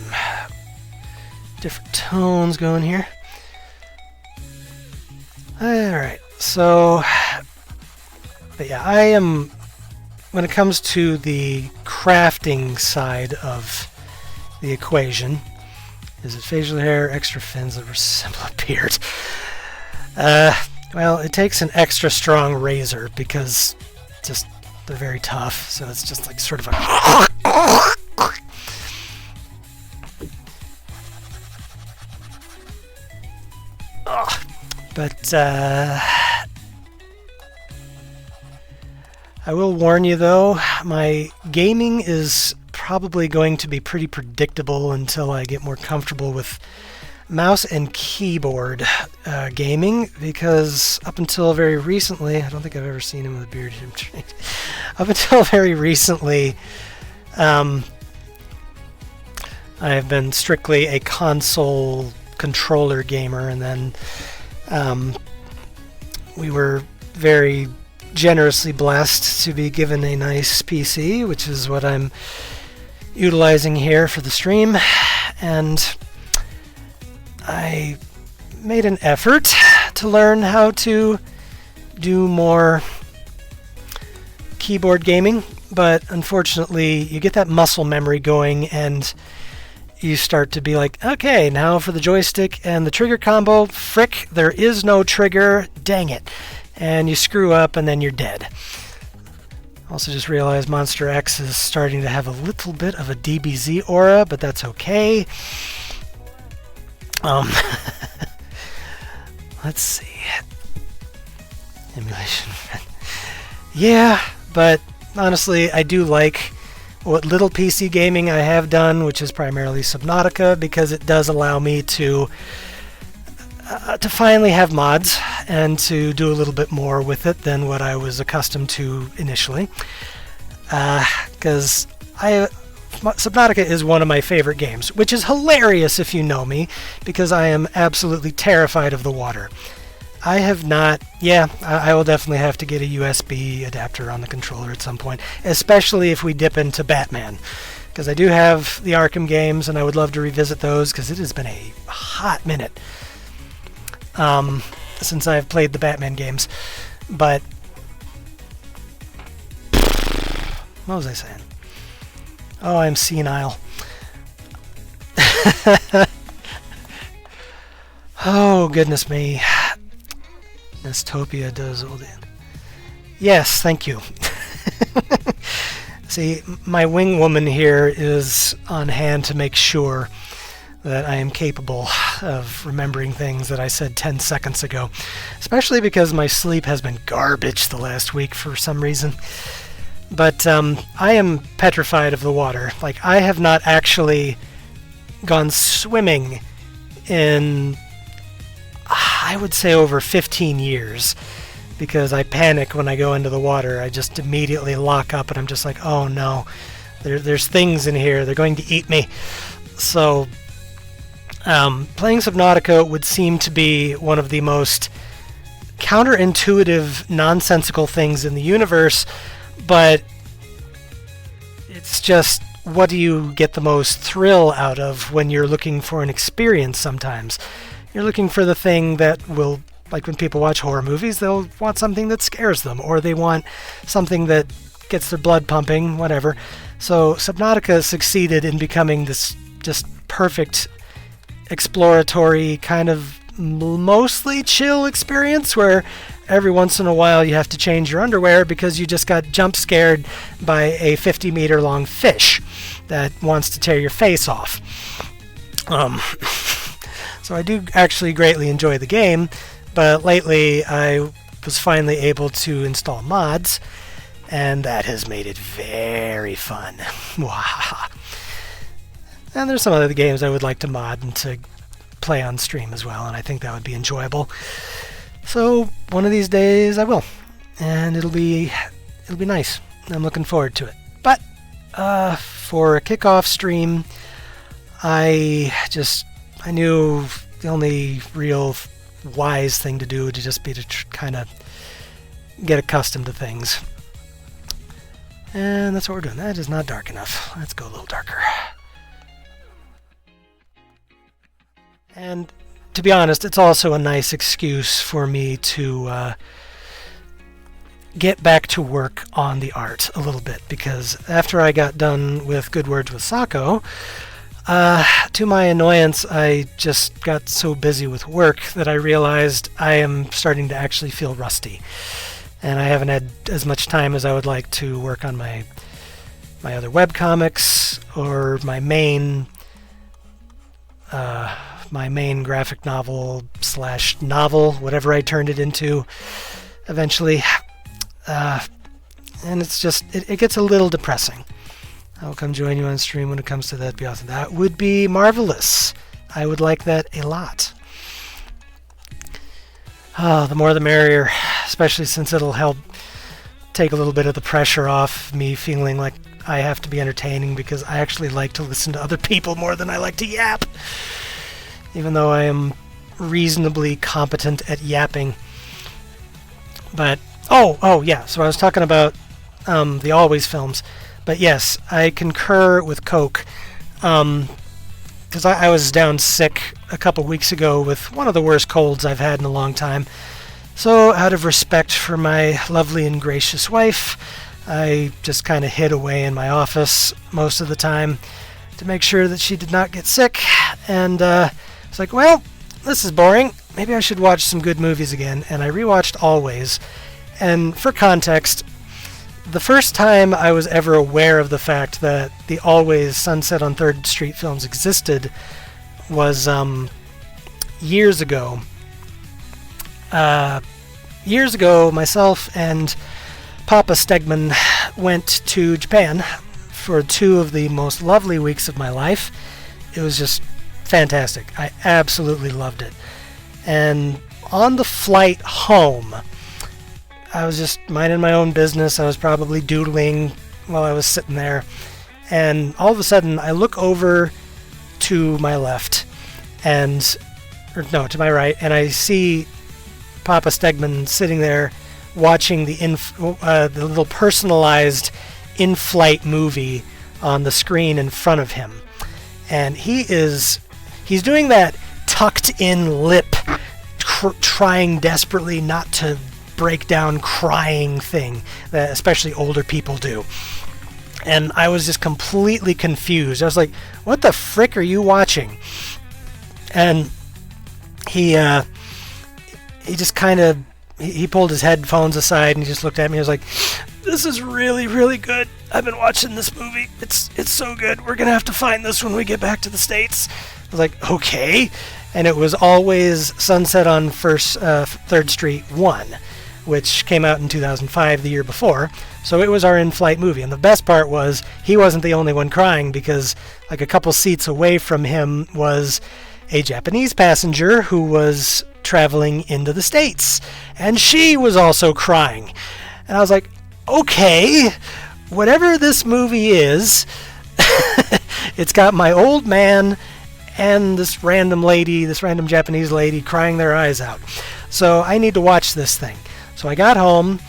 different tones going here. All right. So, but yeah, I am, when it comes to the crafting side of the equation, is it facial hair, extra fins that resemble a beard? Well, it takes an extra strong razor because just they're very tough, so it's just like sort of a... But I will warn you though, my gaming is probably going to be pretty predictable until I get more comfortable with mouse and keyboard gaming, because up until very recently, I don't think I've ever seen him with a beard. Up until very recently, I've been strictly a console controller gamer, and then we were very generously blessed to be given a nice PC, which is what I'm utilizing here for the stream, and I made an effort to learn how to do more keyboard gaming, but unfortunately you get that muscle memory going and you start to be like, okay, now for the joystick and the trigger combo, frick, there is no trigger, dang it. And you screw up and then you're dead. Also just realized Monster X is starting to have a little bit of a DBZ aura, but that's okay. Let's see. Emulation. Yeah, but honestly, I do like what little PC gaming I have done, which is primarily Subnautica, because it does allow me to finally have mods and to do a little bit more with it than what I was accustomed to initially. Because Subnautica is one of my favorite games, which is hilarious if you know me, because I am absolutely terrified of the water. I have not... Yeah, I will definitely have to get a USB adapter on the controller at some point, especially if we dip into Batman. Because I do have the Arkham games, and I would love to revisit those, because it has been a hot minute since I've played the Batman games. But... what was I saying? Oh, I'm senile. Oh, goodness me. Nestopia does all the... Yes, thank you. See, my wing woman here is on hand to make sure that I am capable of remembering things that I said 10 seconds ago. Especially because my sleep has been garbage the last week for some reason. But I am petrified of the water. Like, I have not actually gone swimming in, I would say, over 15 years. Because I panic when I go into the water. I just immediately lock up and I'm just like, oh no, there's things in here. They're going to eat me. So, playing Subnautica would seem to be one of the most counterintuitive, nonsensical things in the universe. But it's just, what do you get the most thrill out of when you're looking for an experience sometimes? You're looking for the thing that will, like when people watch horror movies, they'll want something that scares them, or they want something that gets their blood pumping, whatever. So Subnautica succeeded in becoming this just perfect exploratory kind of mostly chill experience where every once in a while you have to change your underwear because you just got jump scared by a 50-meter long fish that wants to tear your face off. So I do actually greatly enjoy the game, but lately I was finally able to install mods, and that has made it very fun. And there's some other games I would like to mod and to play on stream as well, and I think that would be enjoyable. So one of these days I will, and it'll be nice. I'm looking forward to it. But for a kickoff stream, I knew the only real wise thing to do would just be to kind of get accustomed to things. And that's what we're doing. That is not dark enough. Let's go a little darker. And to be honest, it's also a nice excuse for me to get back to work on the art a little bit, because after I got done with Good Words with Sako, to my annoyance, I just got so busy with work that I realized I am starting to actually feel rusty. And I haven't had as much time as I would like to work on my other webcomics or my main graphic novel / novel, whatever I turned it into eventually. And it's just, it gets a little depressing. I'll come join you on stream when it comes to that. Be awesome. That would be marvelous. I would like that a lot. The more the merrier, especially since it'll help take a little bit of the pressure off me feeling like I have to be entertaining, because I actually like to listen to other people more than I like to yap. Even though I am reasonably competent at yapping. But, yeah, so I was talking about the Always films. But yes, I concur with Coke. Because I was down sick a couple weeks ago with one of the worst colds I've had in a long time. So, out of respect for my lovely and gracious wife, I just kind of hid away in my office most of the time to make sure that she did not get sick. And it's like, well, this is boring. Maybe I should watch some good movies again. And I rewatched Always. And for context, the first time I was ever aware of the fact that the Always Sunset on 3rd Street films existed was years ago. Years ago, myself and Papa Stegman went to Japan for 2 of the most lovely weeks of my life. It was just fantastic. I absolutely loved it. And on the flight home, I was just minding my own business. I was probably doodling while I was sitting there. And all of a sudden, I look over to my left, to my right, and I see Papa Stegman sitting there watching the little personalized in-flight movie on the screen in front of him. And he's doing that tucked-in lip, trying desperately not to break down crying thing that especially older people do. And I was just completely confused. I was like, what the frick are you watching? And he just kind of, he pulled his headphones aside and he just looked at me. He was like, this is really, really good. I've been watching this movie. It's so good. We're going to have to find this when we get back to the States. I was like, okay. And it was Always Sunset on 3rd Street 1, which came out in 2005, the year before. So it was our in-flight movie. And the best part was he wasn't the only one crying, because like a couple seats away from him was a Japanese passenger who was traveling into the States. And she was also crying. And I was like, okay, whatever this movie is, it's got my old man and this random Japanese lady crying their eyes out. So I need to watch this thing. So I got home,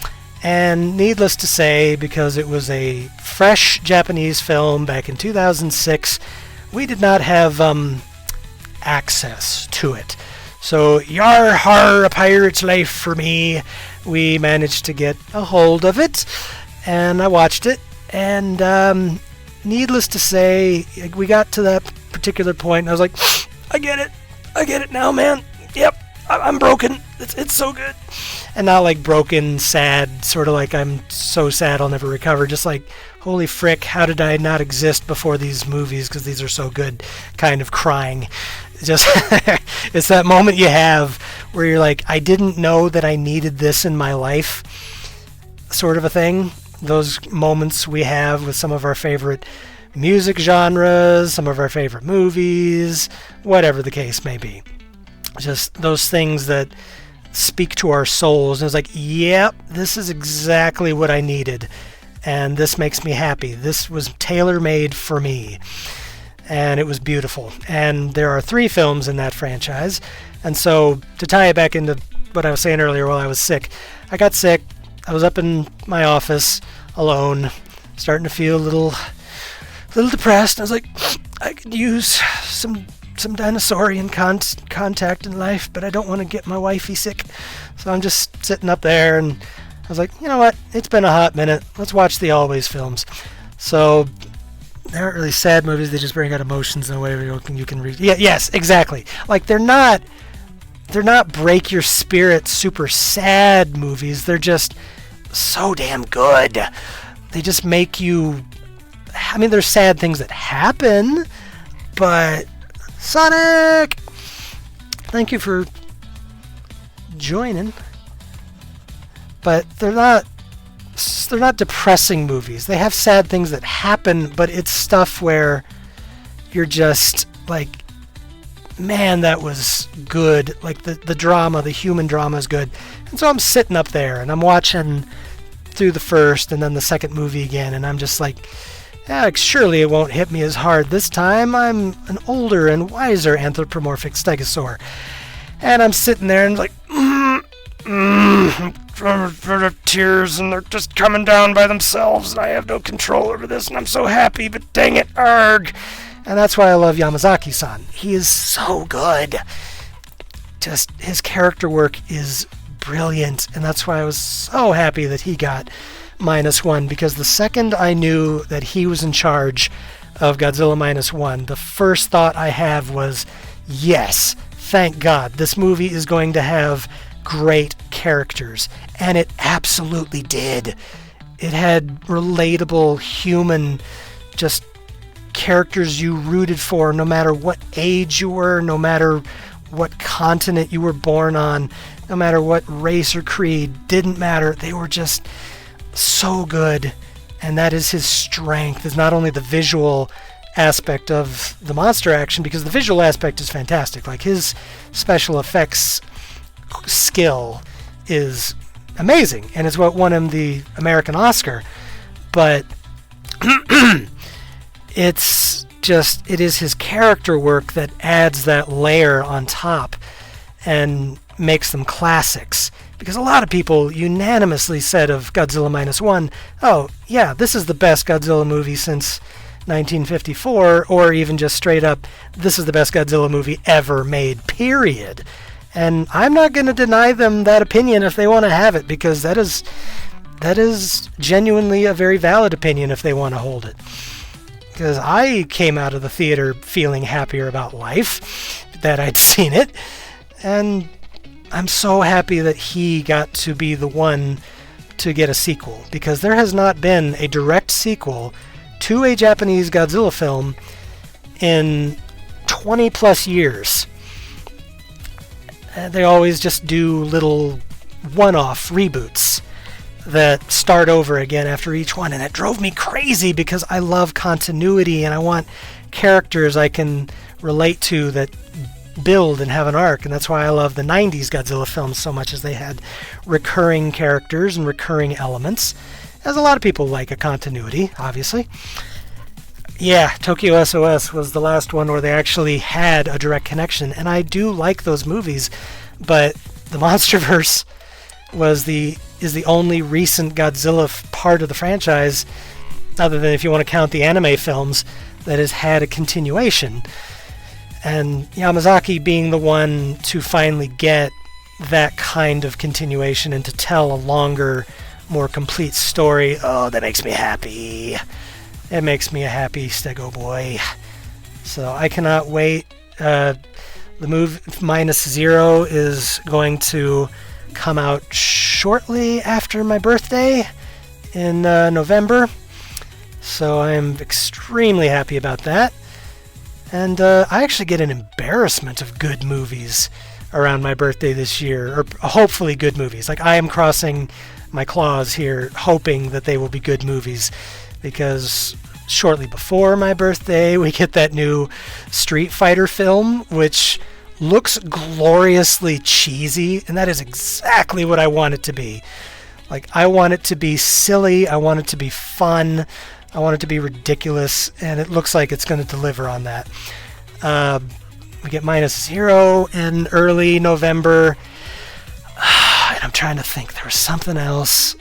and needless to say, because it was a fresh Japanese film back in 2006, we did not have access to it. So, yar har, a pirate's life for me. We managed to get a hold of it, and I watched it, and needless to say, we got to that particular point, and I was like, I get it now, man. Yep, I'm broken. It's so good. And not like broken, sad, sort of like I'm so sad I'll never recover. Just like, holy frick, how did I not exist before these movies, because these are so good, kind of crying. Just it's that moment you have where you're like, I didn't know that I needed this in my life, sort of a thing. Those moments we have with some of our favorite music genres, some of our favorite movies, whatever the case may be. Just those things that speak to our souls. And it's like, yep, this is exactly what I needed. And this makes me happy. This was tailor-made for me. And it was beautiful. And there are 3 films in that franchise. And so, to tie it back into what I was saying earlier while I was sick, I got sick. I was up in my office alone, starting to feel a little depressed. I was like, I could use some dinosaurian contact in life, but I don't want to get my wifey sick. So I'm just sitting up there, and I was like, you know what? It's been a hot minute. Let's watch the Always films. So they aren't really sad movies. They just bring out emotions in a way where you can read. Yeah, yes, exactly. Like they're not break your spirit super sad movies. They're just so damn good. They just make you. I mean, there's sad things that happen, but Sonic, thank you for joining. But they're not depressing movies. They have sad things that happen, but it's stuff where you're just like, man, that was good. Like the drama, the human drama is good. And so I'm sitting up there and I'm watching through the first and then the second movie again, and I'm just like, yeah, surely it won't hit me as hard this time. I'm an older and wiser anthropomorphic stegosaur. And I'm sitting there and like, tears, and they're just coming down by themselves, and I have no control over this, and I'm so happy, but dang it, arg. And that's why I love Yamazaki-san. He is so good. Just his character work is brilliant, and that's why I was so happy that he got -1, because the second I knew that he was in charge of Godzilla -1, the first thought I have was, yes, thank God, this movie is going to have great characters. And it absolutely did. It had relatable, human, just characters you rooted for, no matter what age you were, no matter what continent you were born on, no matter what race or creed, didn't matter. They were just so good. And that is his strength, is not only the visual aspect of the monster action, because the visual aspect is fantastic. Like, his special effects skill is amazing, and it's what won him the American Oscar. But it is his character work that adds that layer on top and makes them classics. Because a lot of people unanimously said of Godzilla -1, oh yeah, this is the best Godzilla movie since 1954, or even just straight up, this is the best Godzilla movie ever made, period. And I'm not going to deny them that opinion if they want to have it, because that is genuinely a very valid opinion if they want to hold it. Because I came out of the theater feeling happier about life that I'd seen it, and I'm so happy that he got to be the one to get a sequel, because there has not been a direct sequel to a Japanese Godzilla film in 20 plus years. They always just do little one-off reboots that start over again after each one, and it drove me crazy because I love continuity and I want characters I can relate to that build and have an arc, and that's why I love the 90s Godzilla films so much, as they had recurring characters and recurring elements, as a lot of people like a continuity, obviously. Yeah, Tokyo SOS was the last one where they actually had a direct connection, and I do like those movies, but the MonsterVerse is the only recent Godzilla part of the franchise, other than if you want to count the anime films, that has had a continuation. And Yamazaki being the one to finally get that kind of continuation and to tell a longer, more complete story, oh, that makes me happy. It makes me a happy Stego boy. So I cannot wait. The movie -0 is going to come out shortly after my birthday in November. So I'm extremely happy about that. And I actually get an embarrassment of good movies around my birthday this year, or hopefully good movies. Like, I am crossing my claws here, hoping that they will be good movies, because shortly before my birthday, we get that new Street Fighter film, which looks gloriously cheesy, and that is exactly what I want it to be. Like, I want it to be silly, I want it to be fun, I want it to be ridiculous, and it looks like it's going to deliver on that. We get -0 in early November, and I'm trying to think, there was something else.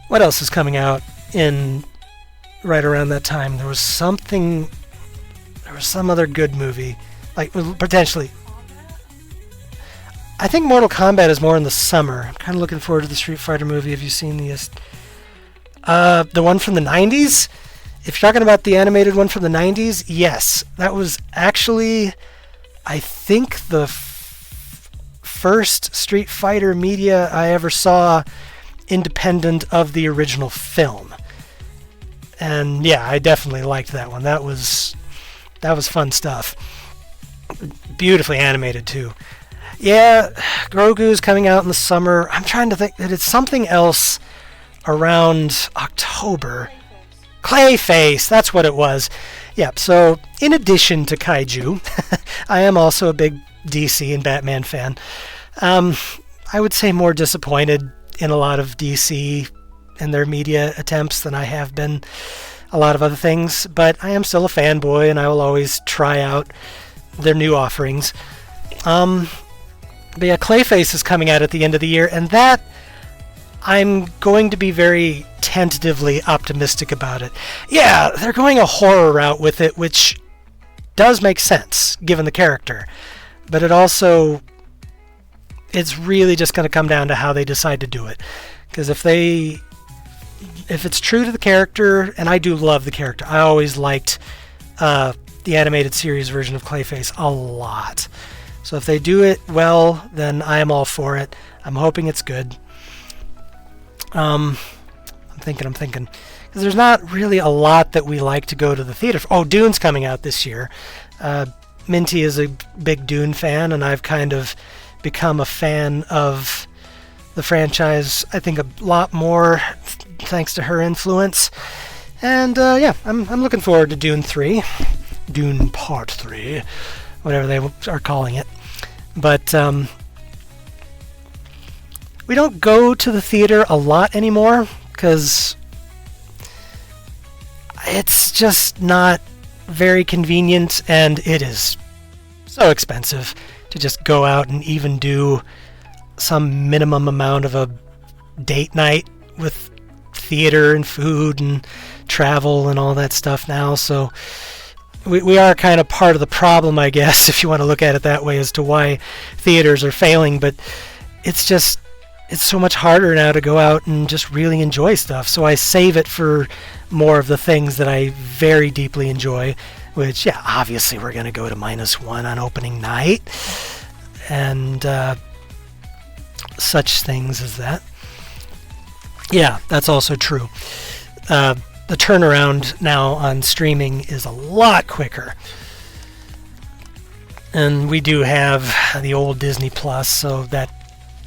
What else is coming out in right around that time? There was some other good movie, like potentially. I think Mortal Kombat is more in the summer. I'm kind of looking forward to the Street Fighter movie. Have you seen the one from the 90s? If you're talking about the animated one from the 90s, yes. That was actually, I think, the first Street Fighter media I ever saw independent of the original film. And yeah, I definitely liked that one. That was fun stuff. Beautifully animated too. Yeah, Grogu's coming out in the summer. I'm trying to think that it's something else around October. Clayface, that's what it was. Yep, so in addition to Kaiju, I am also a big DC and Batman fan. I would say more disappointed in a lot of DC and their media attempts than I have been a lot of other things, but I am still a fanboy and I will always try out their new offerings. But yeah, Clayface is coming out at the end of the year, and that I'm going to be very tentatively optimistic about it. Yeah, they're going a horror route with it, which does make sense given the character, but it's really just going to come down to how they decide to do it. Because if it's true to the character, and I do love the character, I always liked the animated series version of Clayface a lot. So if they do it well, then I am all for it. I'm hoping it's good. I'm thinking. Because there's not really a lot that we like to go to the theater for. Oh, Dune's coming out this year. Minty is a big Dune fan, and I've kind of become a fan of the franchise, I think, a lot more thanks to her influence. And yeah, I'm looking forward to Dune 3. Dune Part 3. Whatever they are calling it. But we don't go to the theater a lot anymore because it's just not very convenient, and it is so expensive to just go out and even do some minimum amount of a date night with theater and food and travel and all that stuff now. So we are kind of part of the problem, I guess, if you want to look at it that way, as to why theaters are failing. But it's so much harder now to go out and just really enjoy stuff. So I save it for more of the things that I very deeply enjoy, which, yeah, obviously we're going to go to -1 on opening night and such things as that. Yeah, that's also true. The turnaround now on streaming is a lot quicker. And we do have the old Disney Plus, so that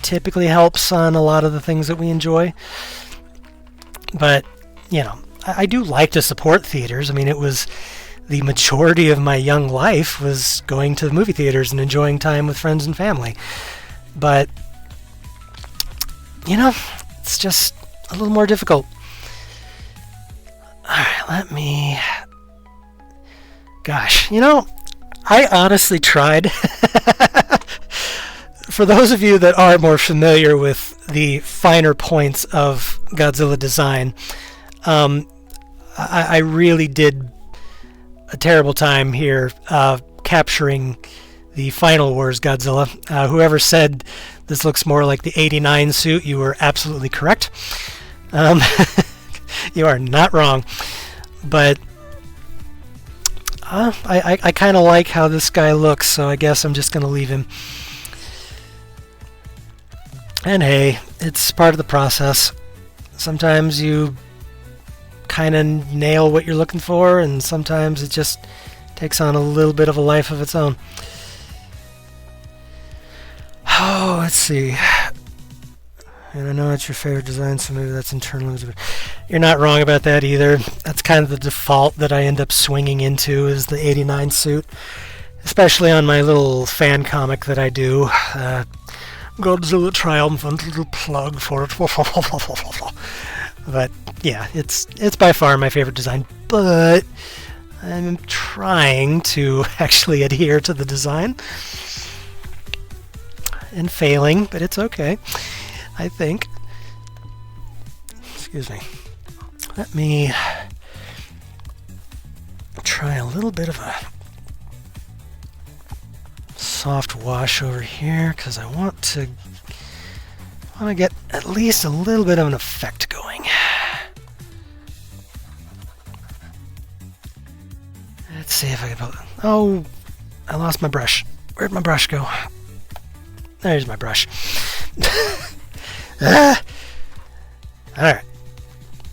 typically helps on a lot of the things that we enjoy. But, you know, I do like to support theaters. I mean, it was the majority of my young life was going to the movie theaters and enjoying time with friends and family. But, you know, it's just a little more difficult. Alright, gosh, you know, I honestly tried. For those of you that are more familiar with the finer points of Godzilla design, I really did a terrible time here capturing the Final Wars Godzilla. Whoever said this looks more like the '89 suit, you were absolutely correct. You are not wrong. But I kind of like how this guy looks, so I guess I'm just going to leave him. And hey, it's part of the process. Sometimes you kind of nail what you're looking for, and sometimes it just takes on a little bit of a life of its own. Oh, let's see. And I know it's your favorite design, so maybe that's internal. You're not wrong about that either. That's kind of the default that I end up swinging into, is the '89 suit. Especially on my little fan comic that I do. Godzilla Triumphant, little plug for it. But yeah, it's by far my favorite design. But I'm trying to actually adhere to the design. And failing, but it's okay, I think. Excuse me. Let me try a little bit of a soft wash over here, because I want to get at least a little bit of an effect going. Let's see if I can... Oh, I lost my brush. Where'd my brush go? There's my brush. Alright.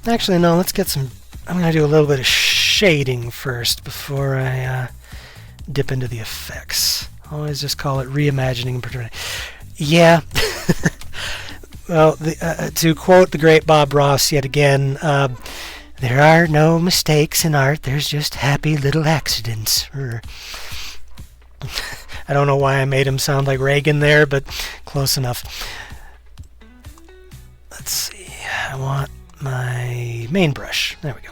Actually, no, let's get some... I'm going to do a little bit of shading first before I dip into the effects. I always just call it reimagining and pretending. Yeah. Well, to quote the great Bob Ross yet again, There are no mistakes in art. There's just happy little accidents. I don't know why I made him sound like Reagan there, but close enough. Let's see. I want my main brush. There we go.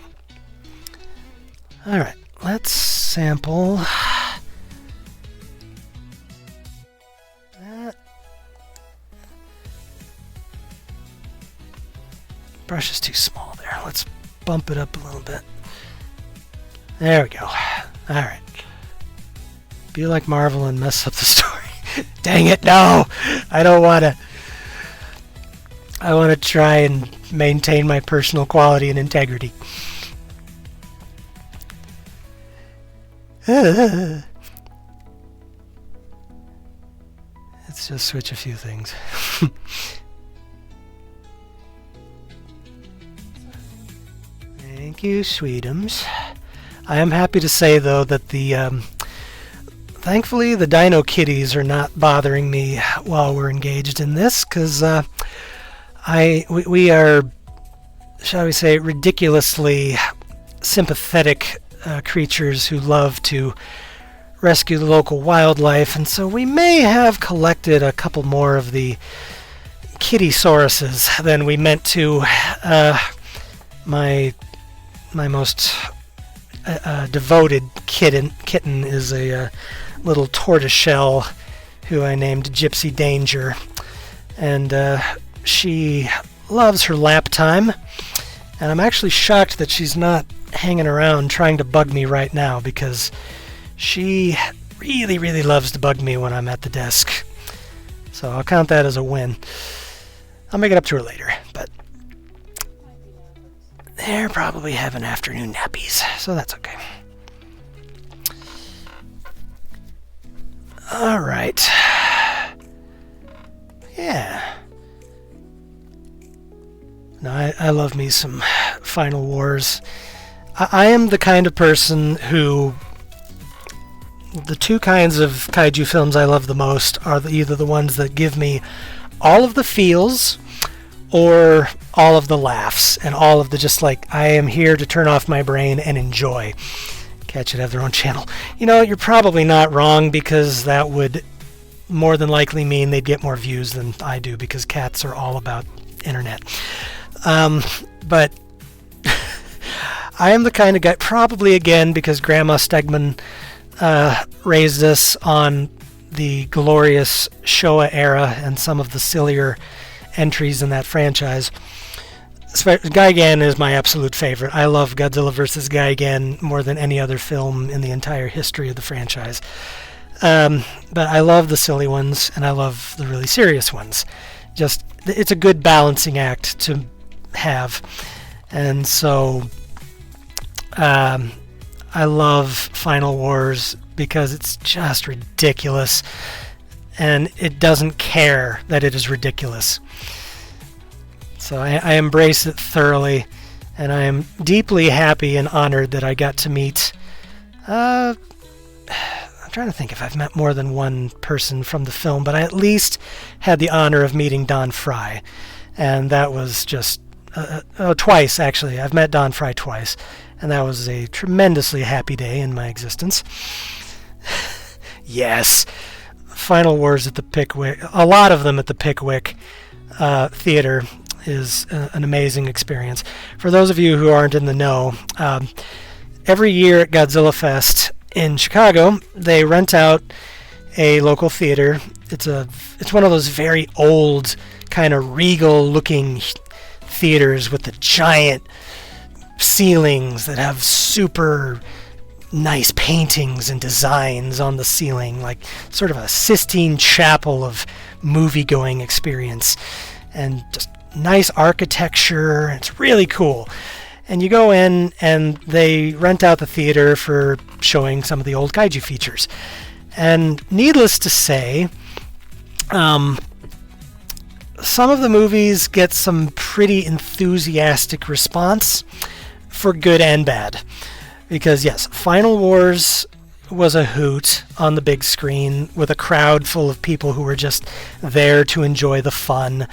All right. Let's sample that. Brush is too small there. Let's bump it up a little bit. There we go. All right. Be like Marvel and mess up the story. Dang it, no! I don't want to. I want to try and maintain my personal quality and integrity. Let's just switch a few things. Thank you, Sweetums. I am happy to say, though, that thankfully the Dino Kitties are not bothering me while we're engaged in this, because we are, shall we say, ridiculously sympathetic creatures who love to rescue the local wildlife, and so we may have collected a couple more of the Kittysauruses than we meant to. My most devoted kitten is a little tortoiseshell who I named Gypsy Danger, and she loves her lap time, and I'm actually shocked that she's not hanging around trying to bug me right now, because she really, really loves to bug me when I'm at the desk. So I'll count that as a win. I'll make it up to her later, but they're probably having afternoon nappies, so that's okay. All right. Yeah. No, I love me some Final Wars. I am the kind of person who, the two kinds of kaiju films I love the most are either the ones that give me all of the feels or all of the laughs and all of the just like, I am here to turn off my brain and enjoy. Cats should have their own channel. You know, you're probably not wrong, because that would more than likely mean they'd get more views than I do, because cats are all about internet. But I am the kind of guy, probably again because Grandma Stegman raised us on the glorious Showa era and some of the sillier entries in that franchise. Gigan is my absolute favorite. I love Godzilla vs. Gigan more than any other film in the entire history of the franchise. But I love the silly ones, and I love the really serious ones. Just, it's a good balancing act to have. And so I love Final Wars because it's just ridiculous, and it doesn't care that it is ridiculous. So I embrace it thoroughly, and I am deeply happy and honored that I got to meet... I'm trying to think if I've met more than one person from the film, but I at least had the honor of meeting Don Fry, and that was just... twice, actually. I've met Don Fry twice, and that was a tremendously happy day in my existence. Yes! Final Wars at the Pickwick, a lot of them at the Pickwick Theater, is an amazing experience. For those of you who aren't in the know, every year at Godzilla Fest in Chicago, they rent out a local theater. It's one of those very old, kind of regal-looking theaters with the giant ceilings that have super nice paintings and designs on the ceiling, like sort of a Sistine Chapel of movie-going experience, and just nice architecture. It's really cool. And you go in, and they rent out the theater for showing some of the old kaiju features. And needless to say, some of the movies get some pretty enthusiastic response, for good and bad. Because yes, Final Wars was a hoot on the big screen with a crowd full of people who were just there to enjoy the fun.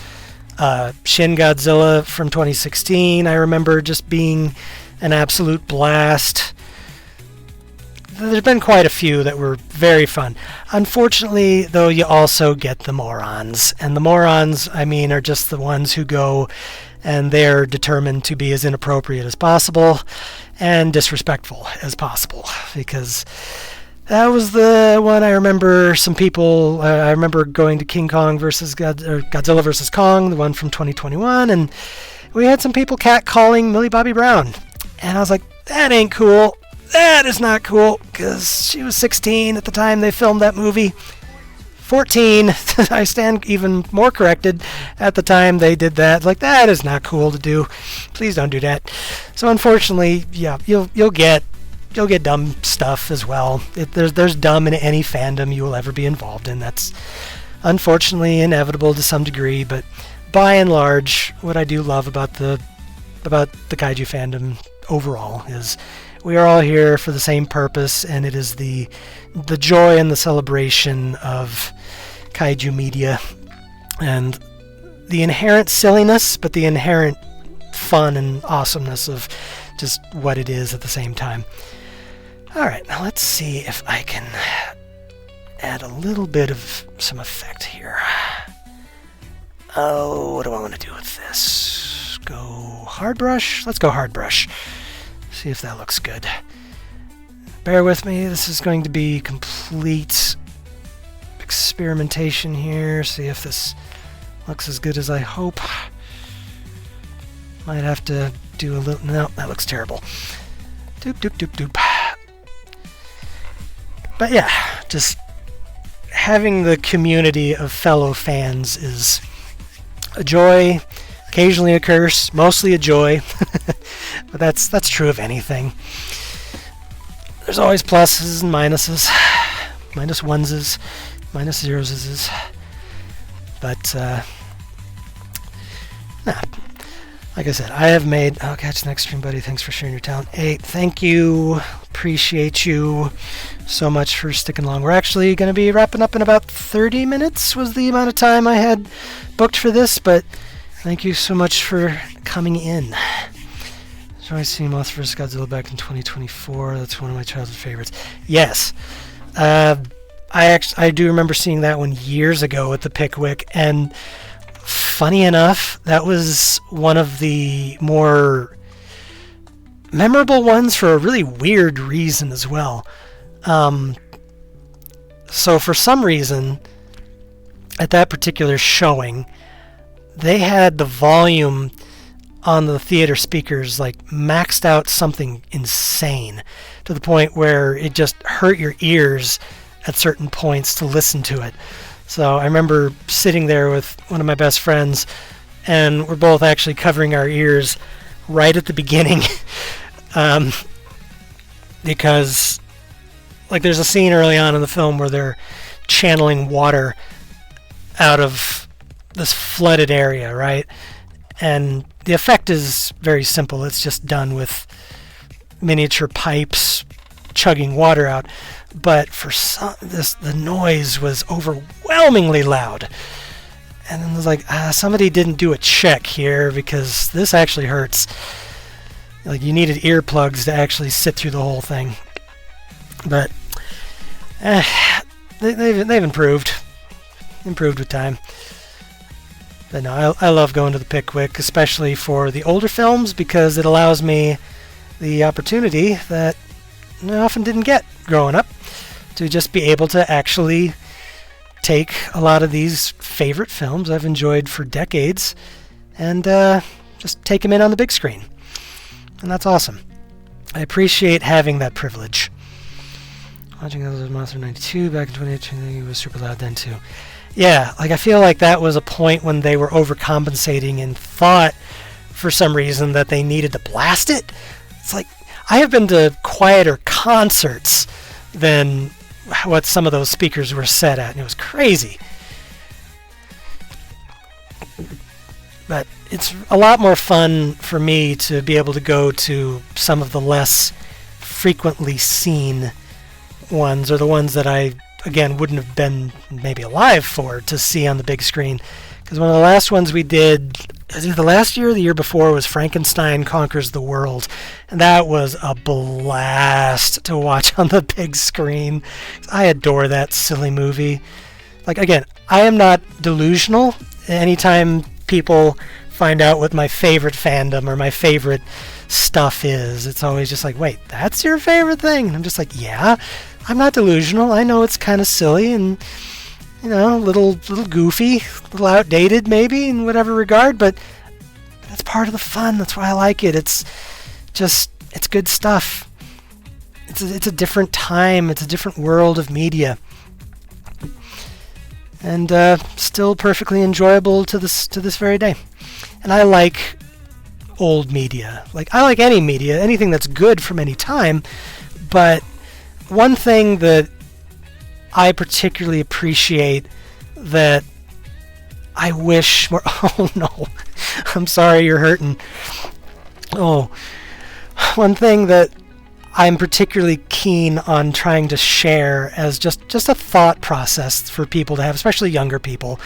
Shin Godzilla from 2016, I remember just being an absolute blast. There's been quite a few that were very fun. Unfortunately, though, you also get the morons. And the morons, I mean, are just the ones who go and they're determined to be as inappropriate as possible and disrespectful as possible. Because that was the one I remember some people... I remember going to King Kong versus Godzilla versus Kong, the one from 2021, and we had some people catcalling Millie Bobby Brown. And I was like, that ain't cool. That is not cool, because she was 16 at the time they filmed that movie. 14. I stand even more corrected at the time they did that. Like, that is not cool to do. Please don't do that. So unfortunately, yeah, you'll get dumb stuff as well. There's dumb in any fandom you will ever be involved in. That's unfortunately inevitable to some degree, but by and large, what I do love about the kaiju fandom overall is we are all here for the same purpose, and it is the joy and the celebration of kaiju media and the inherent silliness, but the inherent fun and awesomeness of just what it is at the same time. Alright, now let's see if I can add a little bit of some effect here. Oh, what do I want to do with this? Go hard brush? Let's go hard brush. See if that looks good. Bear with me, this is going to be complete experimentation here. See if this looks as good as I hope. Might have to do a little... No, that looks terrible. Doop, doop, doop, doop. But yeah, just having the community of fellow fans is a joy, occasionally a curse, mostly a joy. But that's true of anything. There's always pluses and minuses. Minus oneses, minus zeroses. But, like I said, I have made... I'll catch the next stream, buddy. Thanks for sharing your talent. 8, thank you. Appreciate you so much for sticking along. We're actually going to be wrapping up in about 30 minutes was the amount of time I had booked for this, but thank you so much for coming in. So I seen Mothra vs. Godzilla back in 2024. That's one of my childhood favorites. Yes. I do remember seeing that one years ago at the Pickwick, and funny enough, that was one of the more memorable ones for a really weird reason as well. So for some reason, at that particular showing, they had the volume on the theater speakers like maxed out something insane to the point where it just hurt your ears at certain points to listen to it. So I remember sitting there with one of my best friends, and we're both actually covering our ears right at the beginning. Because like there's a scene early on in the film where they're channeling water out of this flooded area, right? And the effect is very simple. It's just done with miniature pipes chugging water out. But for the noise was overwhelmingly loud. And then it was like, somebody didn't do a check here because this actually hurts. Like you needed earplugs to actually sit through the whole thing. But they've improved with time. But no, I love going to the Pickwick, especially for the older films, because it allows me the opportunity that I often didn't get growing up, to just be able to actually take a lot of these favorite films I've enjoyed for decades and just take them in on the big screen. And that's awesome. I appreciate having that privilege. Watching those Monster 92 back in 2018, it was super loud then too. Yeah, like I feel like that was a point when they were overcompensating and thought for some reason that they needed to blast it. It's like, I have been to quieter concerts than what some of those speakers were set at, and it was crazy. But it's a lot more fun for me to be able to go to some of the less frequently seen ones, or the ones that I, again, wouldn't have been maybe alive for to see on the big screen. Because one of the last ones we did either the last year or the year before was Frankenstein Conquers the World. And that was a blast to watch on the big screen. I adore that silly movie. Like, again, I am not delusional. Anytime people find out what my favorite fandom or my favorite stuff is, it's always just like, wait, that's your favorite thing? And I'm just like, yeah, I'm not delusional. I know it's kind of silly and, a little goofy, a little outdated maybe in whatever regard, but that's part of the fun. That's why I like it. It's good stuff. It's a different time. It's a different world of media. And still perfectly enjoyable to this very day. And I like old media. Like, I like any media, anything that's good from any time. But one thing that I particularly appreciate that I wish more... Oh, no. I'm sorry you're hurting. Oh. One thing that I'm particularly keen on trying to share as just a thought process for people to have, especially younger people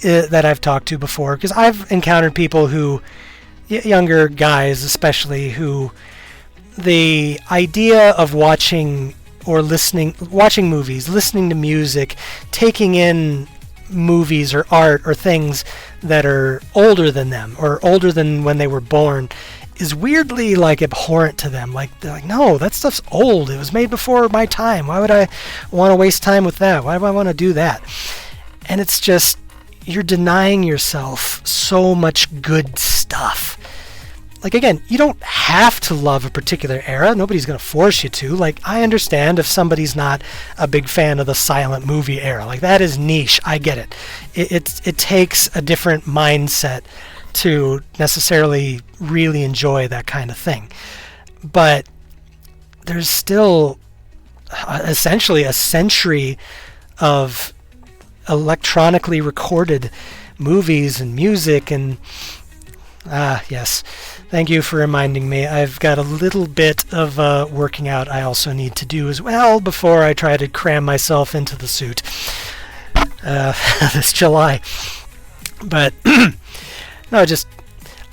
that I've talked to before, because I've encountered people who, younger guys especially, who the idea of watching movies, listening to music, taking in movies or art or things that are older than them or older than when they were born is weirdly like abhorrent to them. Like, they're like, no, that stuff's old. It was made before my time. Why would I want to waste time with that? Why do I want to do that? And it's just, you're denying yourself so much good stuff. Like, again, you don't have to love a particular era. Nobody's going to force you to. Like, I understand if somebody's not a big fan of the silent movie era. Like, that is niche. I get it. It takes a different mindset to necessarily really enjoy that kind of thing. But there's still essentially a century of electronically recorded movies and music and yes. Thank you for reminding me. I've got a little bit of working out I also need to do as well before I try to cram myself into the suit this July. But no,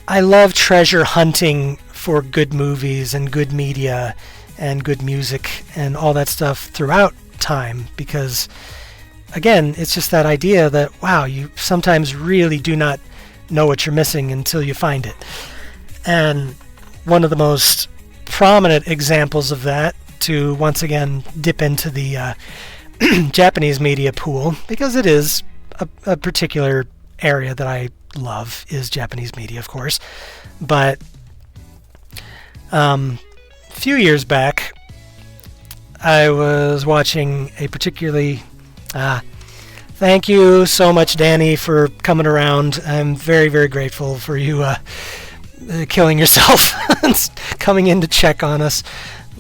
I love treasure hunting for good movies and good media and good music and all that stuff throughout time, because, again, it's just that idea that, wow, you sometimes really do not know what you're missing until you find it. And one of the most prominent examples of that, to once again dip into the Japanese media pool, because it is a particular area that I love, is Japanese media, of course. But a few years back, I was watching a particularly... thank you so much, Danny, for coming around. I'm very, very grateful for you killing yourself and coming in to check on us.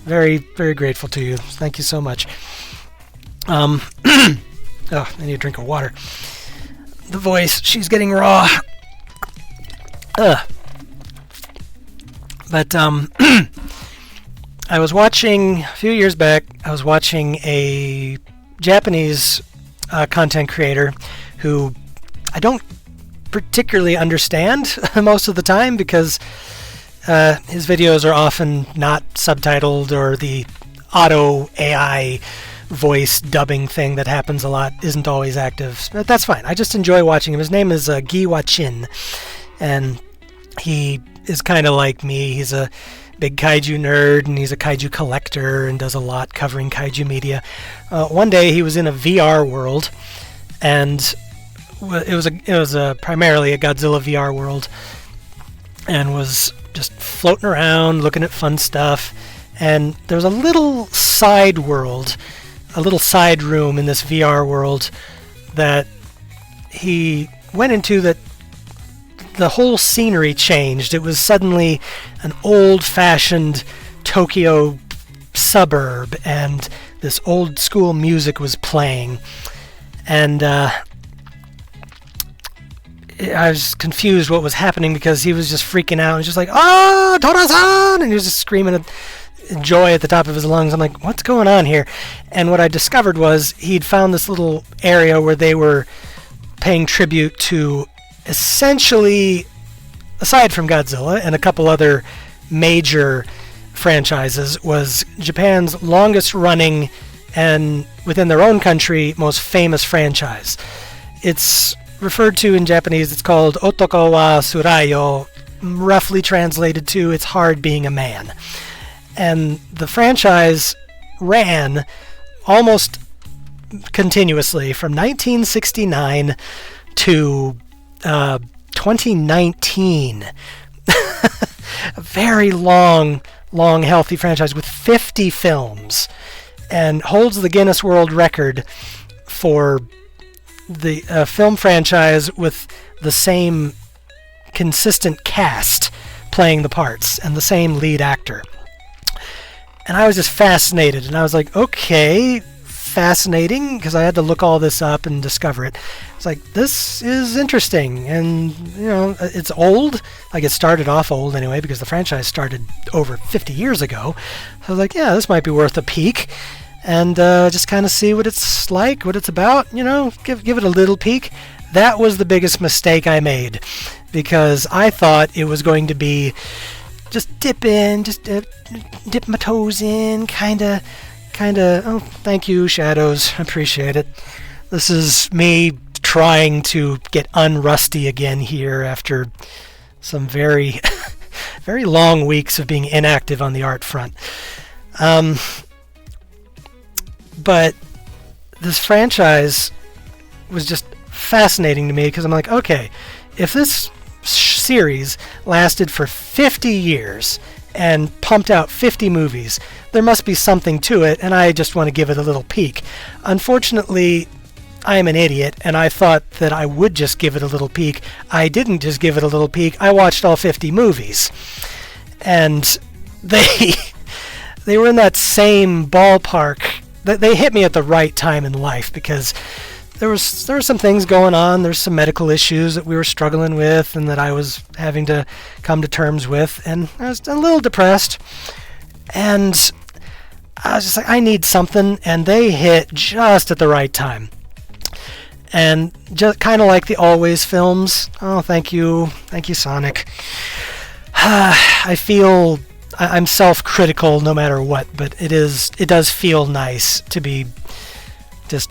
Very, very grateful to you. Thank you so much. Oh, I need a drink of water. The voice, she's getting raw. But I was watching, a few years back, I was watching a Japanese content creator who I don't particularly understand most of the time, because his videos are often not subtitled, or the auto AI voice dubbing thing that happens a lot isn't always active. But that's fine. I just enjoy watching him. His name is Giwa Chin, and he is kind of like me. He's a big kaiju nerd, and he's a kaiju collector and does a lot covering kaiju media. One day he was in a VR world, and it was primarily a Godzilla VR world, and was just floating around looking at fun stuff. And there was a little side world, a little side room in this VR world that he went into, that the whole scenery changed. It was suddenly an old-fashioned Tokyo suburb, and this old school music was playing. And I was confused what was happening, because he was just freaking out. He was just like, "Ah, Tora-san!" And he was just screaming joy at the top of his lungs. I'm like, what's going on here? And what I discovered was he'd found this little area where they were paying tribute to essentially aside from Godzilla and a couple other major franchises, was Japan's longest running and within their own country most famous franchise. It's referred to in Japanese, it's called Otoko wa Surayo, roughly translated to it's hard being a man. And the franchise ran almost continuously from 1969 to 2019. A very long, healthy franchise with 50 films, and holds the Guinness World Record for the film franchise with the same consistent cast playing the parts and the same lead actor. And I was just fascinated, and I was like, okay, fascinating, because I had to look all this up and discover it. It's like, this is interesting, and it's old. Like, it started off old anyway, because the franchise started over 50 years ago. So I was like, yeah, this might be worth a peek, and just kind of see what it's like, what it's about. Give it a little peek. That was the biggest mistake I made, because I thought it was going to be just dip my toes in, kind of, oh, thank you, Shadows, I appreciate it. This is me trying to get unrusty again here after some very, very long weeks of being inactive on the art front. But this franchise was just fascinating to me, because I'm like, okay, if this series lasted for 50 years and pumped out 50 movies, there must be something to it, and I just want to give it a little peek. Unfortunately, I am an idiot, and I thought that I would just give it a little peek. I didn't just give it a little peek. I watched all 50 movies. And they were in that same ballpark. They hit me at the right time in life, because there were some things going on. There's some medical issues that we were struggling with and that I was having to come to terms with, and I was a little depressed. And I was just like, I need something, and they hit just at the right time. And just kind of like the Always films. Oh, thank you, Sonic. I feel I'm self-critical no matter what, but it does feel nice to be just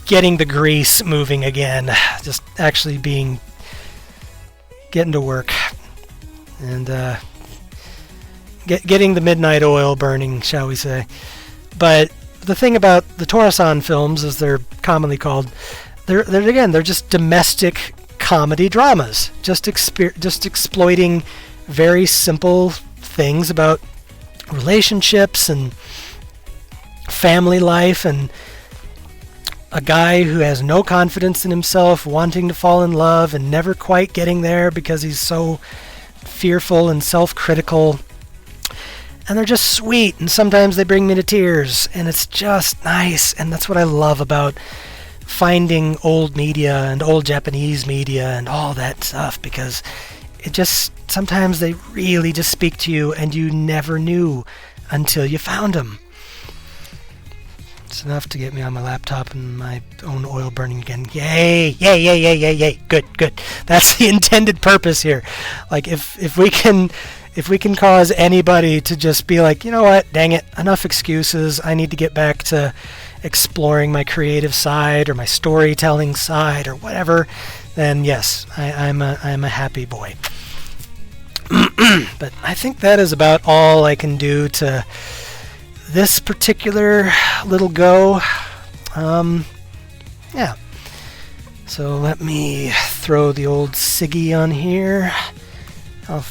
getting the grease moving again, just actually getting to work, and getting the midnight oil burning, shall we say. But the thing about the Tora-san films, as they're commonly called, they're just domestic comedy dramas, just exploiting very simple things about relationships and family life, and a guy who has no confidence in himself, wanting to fall in love and never quite getting there because he's so fearful and self-critical. And they're just sweet, and sometimes they bring me to tears, and it's just nice. And that's what I love about finding old media and old Japanese media and all that stuff, because it just, sometimes they really just speak to you, and you never knew until you found them. It's enough to get me on my laptop and my own oil burning again. Yay! Yay! Yay! Yay! Yay! Yay! Good! Good. That's the intended purpose here. Like, if we can cause anybody to just be like, you know what? Dang it! Enough excuses. I need to get back to exploring my creative side or my storytelling side or whatever. Then yes, I'm a happy boy. But I think that is about all I can do to this particular little go. Yeah. So let me throw the old Siggy on here. I'll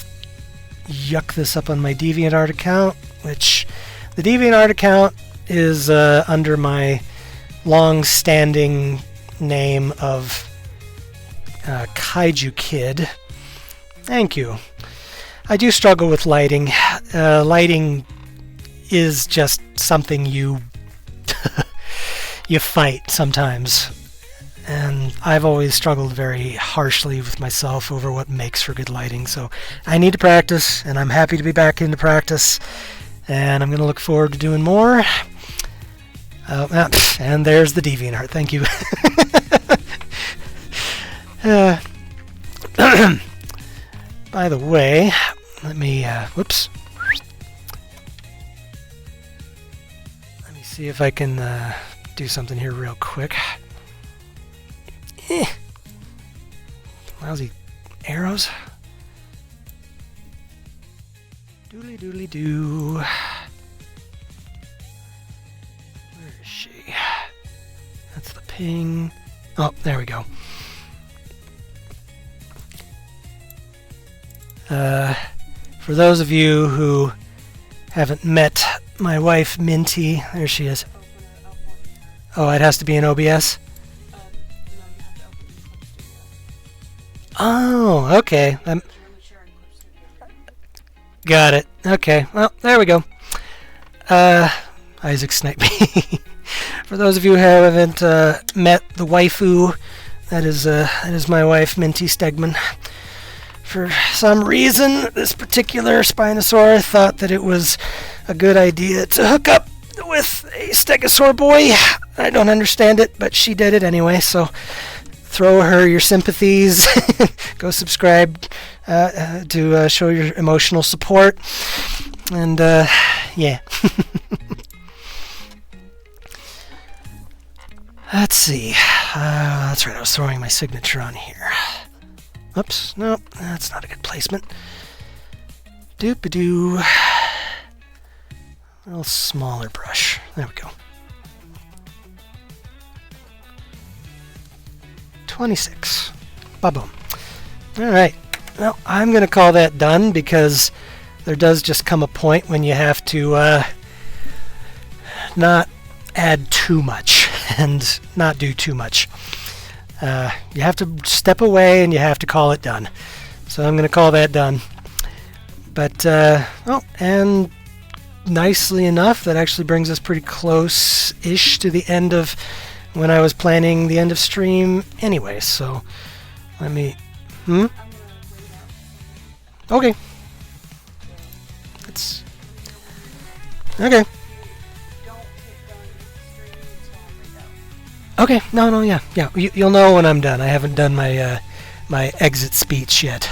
yuck this up on my DeviantArt account, which the DeviantArt account is under my long-standing name of Kaiju Kid. Thank you. I do struggle with lighting. Lighting is just something you fight sometimes, and I've always struggled very harshly with myself over what makes for good lighting. So I need to practice, and I'm happy to be back into practice, and I'm going to look forward to doing more. And there's the DeviantArt. Thank you. by the way, let me, whoops. Let me see if I can do something here real quick. Lousy arrows. Doodly doodly doo. Where is she? That's the ping. Oh, there we go. For those of you who haven't met my wife, Minty, there she is. Oh, it has to be in OBS? Oh, okay. Got it. Okay. Well, there we go. Isaac sniped me. For those of you who haven't met the waifu, that is my wife, Minty Stegman. For some reason, this particular Spinosaur thought that it was a good idea to hook up with a Stegosaur boy. I don't understand it, but she did it anyway, so throw her your sympathies. Go subscribe to show your emotional support. And, yeah. Let's see. That's right, I was throwing my signature on here. Oops, no, that's not a good placement. Doop-a-doo. A little smaller brush. There we go. 26. Ba-boom. Alright, well, I'm going to call that done because there does just come a point when you have to not add too much and not do too much. You have to step away and you have to call it done. So I'm going to call that done. But, oh, and nicely enough, that actually brings us pretty close-ish to the end of when I was planning the end of stream anyway. So let me... Okay. It's... Okay. Okay, no, yeah. You'll know when I'm done. I haven't done my my exit speech yet.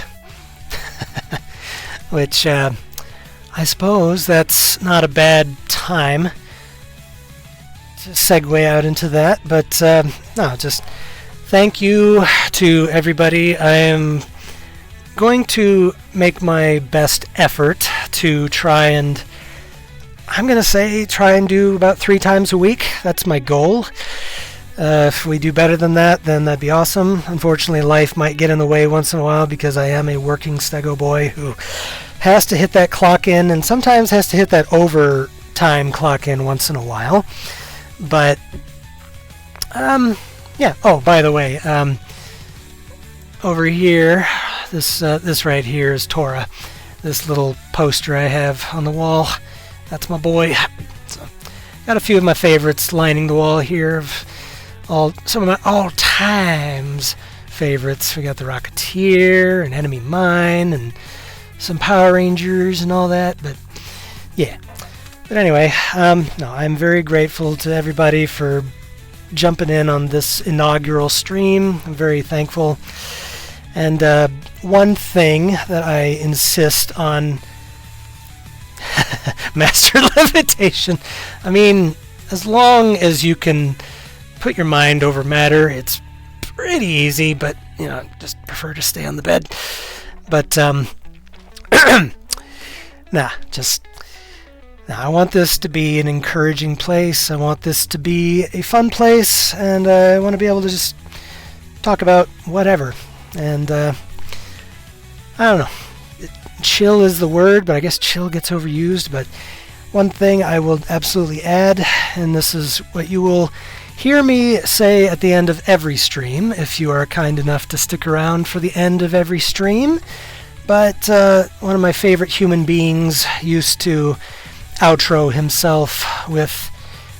Which, I suppose that's not a bad time to segue out into that. But, no, just thank you to everybody. I am going to make my best effort to try and... I'm going to say try and do about 3 times a week. That's my goal. If we do better than that, then that'd be awesome. Unfortunately, life might get in the way once in a while because I am a working Stego boy who has to hit that clock in and sometimes has to hit that overtime clock in once in a while. But, yeah. Oh, by the way, over here, this right here is Tora. This little poster I have on the wall. That's my boy. So, got a few of my favorites lining the wall here of some of my all-times favorites. We got the Rocketeer and Enemy Mine and some Power Rangers and all that. But yeah. But anyway, no, I'm very grateful to everybody for jumping in on this inaugural stream. I'm very thankful. And one thing that I insist on, Master Levitation. I mean, as long as you can put your mind over matter, it's pretty easy, but, you know, just prefer to stay on the bed. But, I want this to be an encouraging place. I want this to be a fun place, and I want to be able to just talk about whatever. And, I don't know. Chill is the word, but I guess chill gets overused. But one thing I will absolutely add, and this is what you will hear me say at the end of every stream, if you are kind enough to stick around for the end of every stream. But one of my favorite human beings used to outro himself with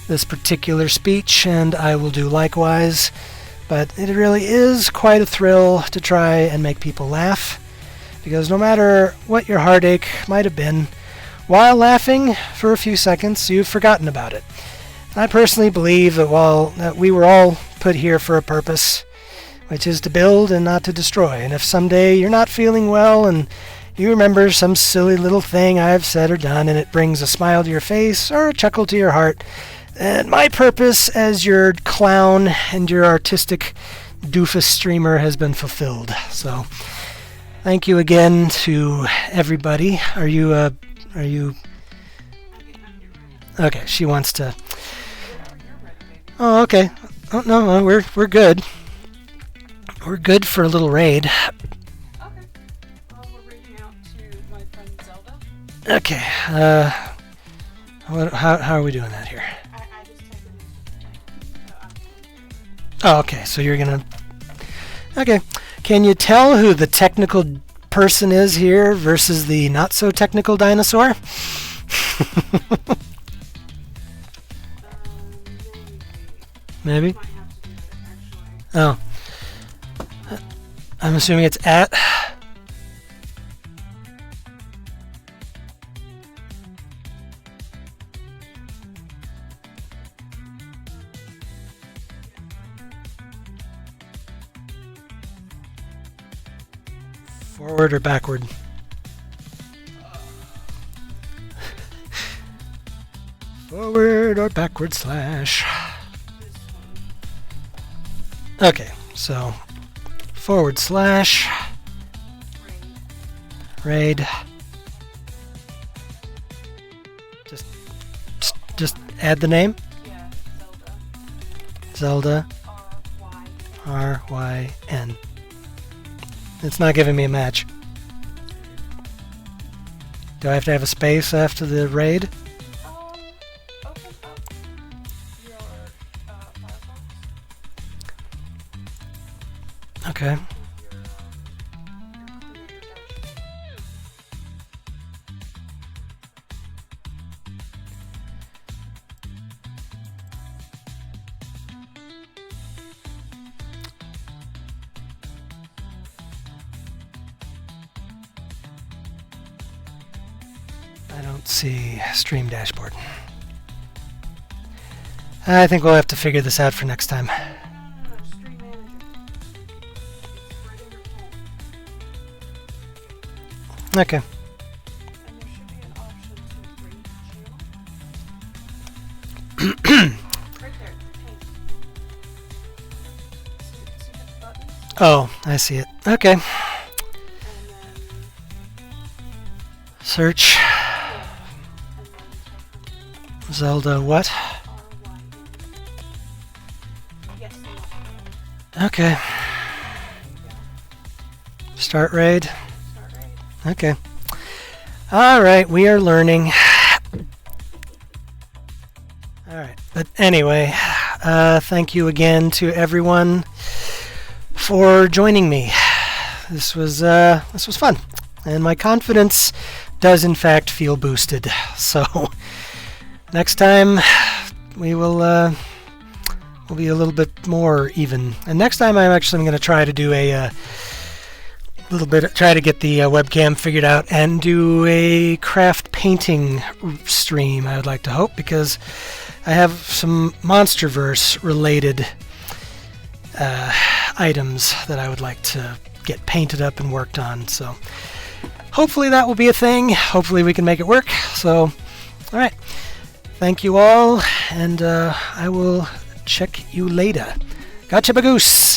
this particular speech, and I will do likewise. But it really is quite a thrill to try and make people laugh, because no matter what your heartache might have been, while laughing for a few seconds, you've forgotten about it. I personally believe that we were all put here for a purpose, which is to build and not to destroy. And if someday you're not feeling well and you remember some silly little thing I've said or done, and it brings a smile to your face or a chuckle to your heart. And my purpose as your clown and your artistic doofus streamer has been fulfilled. So, thank you again to everybody. Are you? Okay, she wants to. Oh, okay. Oh no, we're good. We're good for a little raid. Okay. Well, we're reaching out to my friend Zelda. Okay. How are we doing that here? I just typed in so I'm Oh, okay. So you're gonna. Okay. Can you tell who the technical person is here versus the not so technical dinosaur? Maybe. might have to do it actually. Oh. I'm assuming it's at. Forward or backward? Forward or backward slash. This one. Okay, so forward slash Raid. raid. Just add the name. Yeah. Zelda Zelda. R-Y. RYN. It's not giving me a match. Do I have to have a space after the raid? Open up your Firefox. Okay. Your creator dashboard. I don't see stream dashboard. I think we'll have to figure this out for next time. No, Stream Manager. It's right under home. Okay. And there should be an option to rate channel. Right there. Paint. See the buttons? Oh, I see it. Okay. And then Search and then type Zelda what? R-Y. Yes, you want that. Okay. There you go. Start raid. Start raid. Okay. All right, we are learning. All right, but anyway, thank you again to everyone for joining me. This was fun, and my confidence does in fact feel boosted. So next time we will we'll be a little bit more even. And next time I'm actually going to try to do a little bit, try to get the webcam figured out and do a craft painting stream. I would like to hope, because I have some Monsterverse related items that I would like to get painted up and worked on. So hopefully that will be a thing. Hopefully we can make it work. So, all right. Thank you all, and I will check you later. Gotcha, Bagoose.